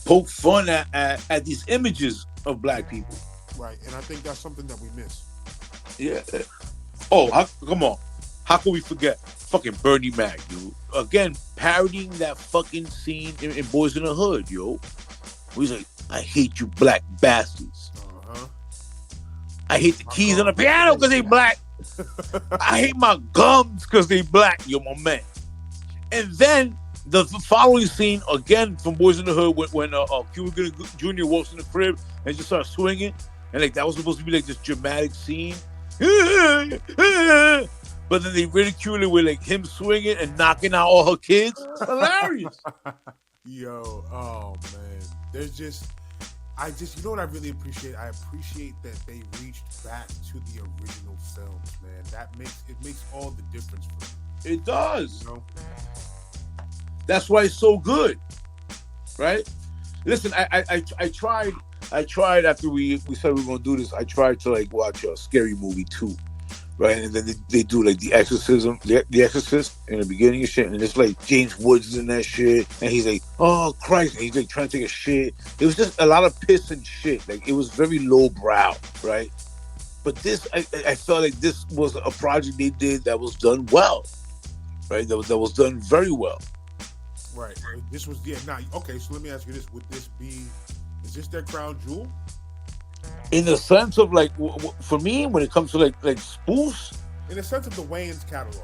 poke fun at these images of black people. Right, and I think that's something that we miss. Yeah. Oh, come on. How can we forget fucking Bernie Mac, dude? Again, parodying that fucking scene in Boys in the Hood, yo. He's like, I hate you black bastards. Uh-huh. I hate the keys on the piano because they black. I hate my gums because they black. Yo, my man. And then the following scene, again, from Boys in the Hood, when Cuba Jr. walks in the crib and just starts swinging. And like that was supposed to be like this dramatic scene. But then they ridicule it with like him swinging and knocking out all her kids. It's hilarious. Yo, oh man. You know what I really appreciate? I appreciate that they reached back to the original films, man. It makes all the difference for me. It does. That's why it's so good. Right? Listen, I tried after we said we were gonna do this, I tried to like watch a Scary Movie 2. Right, and then they do like the Exorcist in the beginning of shit, and it's like James Woods is in that shit, and he's like, oh Christ, and he's like trying to take a shit. It was just a lot of piss and shit. Like it was very low brow, right? But this, I felt like this was a project they did that was done well, right? That was done very well. Right. This was okay. So let me ask you this: is this their crown jewel? In the sense of like, for me, when it comes to like spoofs, in the sense of the Wayans catalog,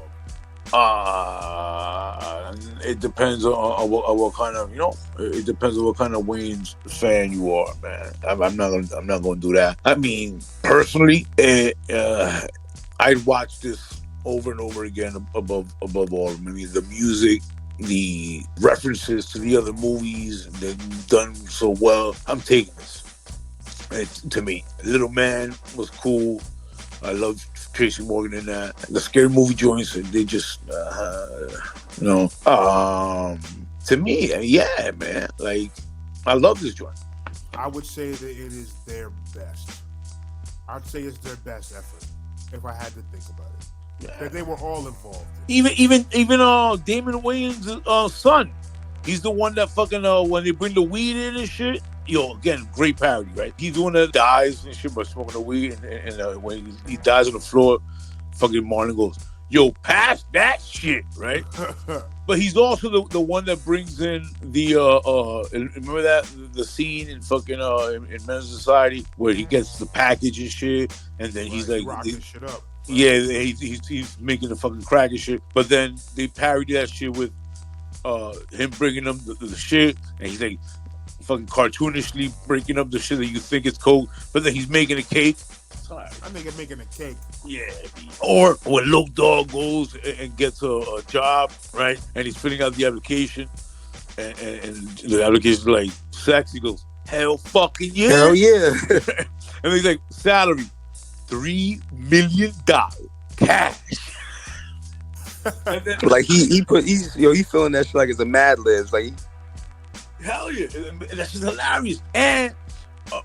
it depends on what kind of it depends on what kind of Wayans fan you are, man. I'm not gonna do that. I mean, personally, I'd watch this over and over again above all. I mean, the music, the references to the other movies, they're done so well. I'm taking this. To me, Little Man was cool. I loved Tracy Morgan in that. The Scary Movie joints, they just, to me, yeah, man. Like, I love this joint. I would say that it is their best. I'd say it's their best effort, if I had to think about it. Yeah. That they were all involved. Even Damon Wayans' son, he's the one that fucking when they bring the weed in and shit. Yo, again, great parody, right? He's the one that dies and shit by smoking the weed, and when he dies on the floor, fucking Marlon goes, yo, pass that shit, right? But he's also the one that brings in the remember that the scene in fucking in Menace Society where he gets the package and shit, and then he's like rocking shit up. Yeah, he's making the fucking crack and shit. But then they parody that shit with him bringing them the shit, and he's like fucking cartoonishly breaking up the shit that you think is coke, but then he's making a cake. I think I'm making a cake. Yeah. Or when Luke Dog goes and gets a job, right? And he's filling out the application, and the application's like sex. He goes, hell fucking yeah. Hell yeah. And he's like, salary, $3 million cash. Then, like he's feeling that shit like it's a Mad Libs. Like, hell yeah, that's just hilarious. And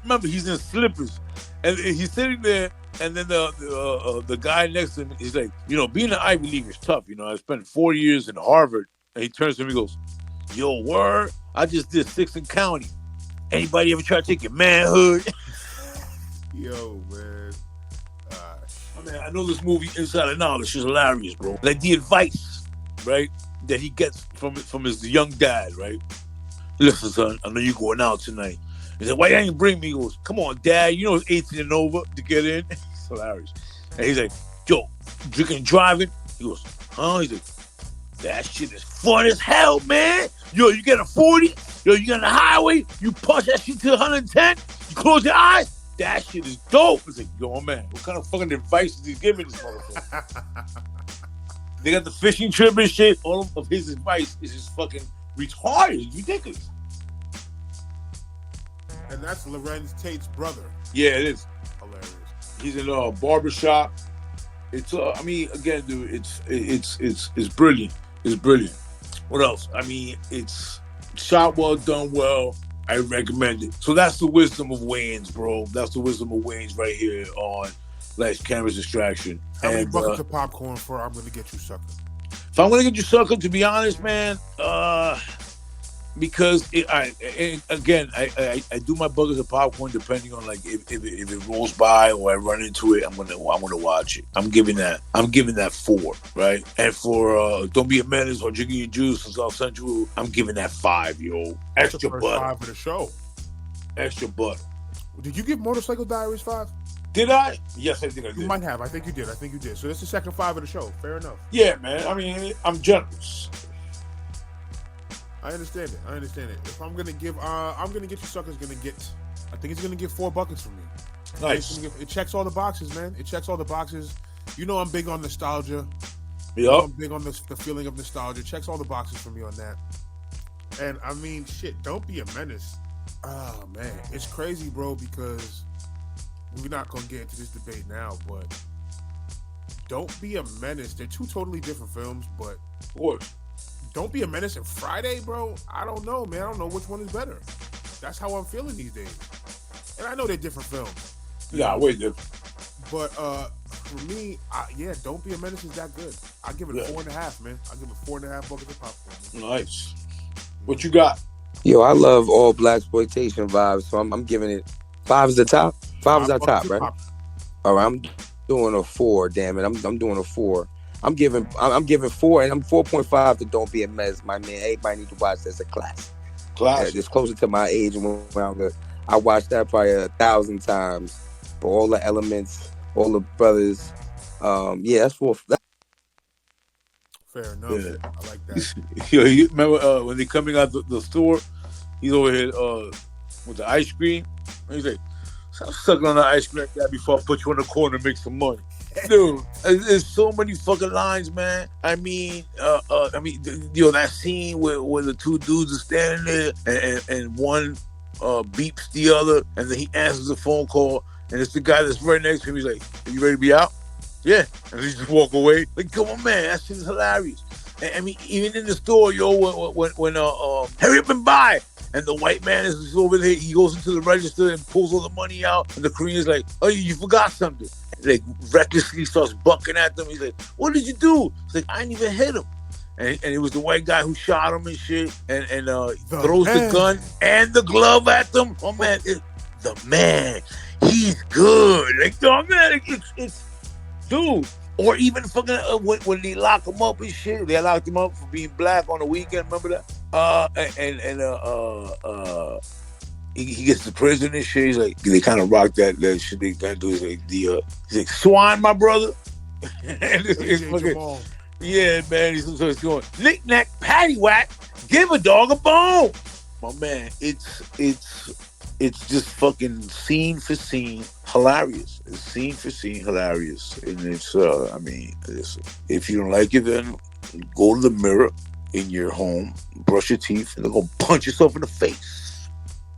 remember, he's in slippers, and he's sitting there, and then the guy next to him, he's like, being an Ivy League is tough. I spent 4 years in Harvard, and he turns to him, he goes, yo, word, I just did 6 in county. Anybody ever try to take your manhood? Yo, man. I mean, I know this movie Inside of Knowledge is hilarious, bro. Like the advice, right, that he gets from his young dad, right? Listen, son, I know you're going out tonight. He said, why you ain't bring me? He goes, come on, Dad. You know it's 18 and over to get in. It's hilarious. And he's like, yo, drinking and driving? He goes, huh? He's like, that shit is fun as hell, man. Yo, you get a 40. Yo, you get on the highway. You push that shit to 110. You close your eyes. That shit is dope. It's like, yo, man, what kind of fucking advice is he giving this motherfucker? They got the fishing trip and shit. All of his advice is just fucking retarded. It's ridiculous. And that's Lorenz Tate's brother. Yeah, it is. Hilarious. He's in a barbershop. It's I mean, again, dude, it's brilliant. It's brilliant. What else? I mean, it's shot well, done well. I recommend it. So that's the wisdom of Wayans, bro. That's the wisdom of Wayans right here on Last Canvas Distraction. How many buckets of popcorn for I'm gonna get you, Sucka? If I'm gonna get you, Sucka, to be honest, man, because I do my buckets of popcorn depending on like if it rolls by or I run into it, I'm gonna watch it. I'm giving that 4, right? And for Don't Be a Menace or Drinking Your Juice in South Central, I'm giving that 5, yo. Extra butter. 5 of the show. Extra butter. Did you give Motorcycle Diaries 5? Did I? Yes, I think I did. You might have. I think you did. So that's the second 5 of the show. Fair enough. Yeah, man. I mean, I'm generous. I understand it. If I'm gonna give, I'm gonna get you, Sucker's gonna get. I think it's gonna get 4 buckets from me. Nice. It checks all the boxes, man. It checks all the boxes. You know I'm big on nostalgia. Yep. I'm big on the feeling of nostalgia. Checks all the boxes for me on that. And I mean, shit. Don't Be a Menace. Oh man, it's crazy, bro. Because we're not gonna get into this debate now, but Don't Be a Menace. They're 2 totally different films, but of course. Don't Be a Menace and Friday, bro. I don't know, man. I don't know which one is better. That's how I'm feeling these days. And I know they're different films. Yeah, way different. But for me, Don't Be a Menace is that good. I give it 4.5, man. I give it 4.5 buckets of popcorn. Man. Nice. What you got? Yo, I love all blaxploitation vibes, so I'm giving it 5 is the top. 5 is our top, right? All right, I'm doing a 4. Damn it, I'm doing a 4. I'm giving 4, and I'm 4.5 to Don't Be a Menace. My man, everybody need to watch this. It's a classic. It's closer to my age when I watched that probably 1,000 times for all the elements, all the brothers. That's 4. Fair enough. Yeah. I like that. Yo, you remember when they coming out the store? He's over here with the ice cream. And he's like, stop sucking on the ice cream like that before I put you in the corner and make some money. Dude, there's so many fucking lines, man. I mean, that scene where the 2 dudes are standing there and one beeps the other, and then he answers the phone call, and it's the guy that's right next to him. He's like, "Are you ready to be out?" Yeah, and he just walk away. Like, come on, man, that shit is hilarious. And, I mean, even in the store, yo, when hurry up and buy. And the white man is over there. He goes into the register and pulls all the money out. And the Korean's like, "Oh, you forgot something." And like recklessly starts bucking at them. He's like, "What did you do?" He's like, "I didn't even hit him." And it was the white guy who shot him and shit. And throws the gun and the glove at them. Oh man, the man, he's good. Like, oh man, it's dude. Or even fucking when they lock him up and shit, they locked him up for being black on the weekend. Remember that? He gets to prison and shit. He's like, they kind of rock that shit. They kind of do is like he's like, "Swine, my brother." And it's fucking, yeah, man. So it's going knick knack, paddywhack, give a dog a bone. My man, it's just fucking scene for scene hilarious. It's scene for scene hilarious. And it's listen, if you don't like it, then go to the mirror in your home, brush your teeth, and then go punch yourself in the face.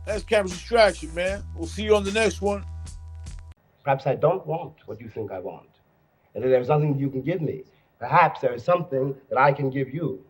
That's Campus Distraction, man. We'll see you on the next one. Perhaps I don't want what you think I want. And if there's nothing you can give me, perhaps there is something that I can give you.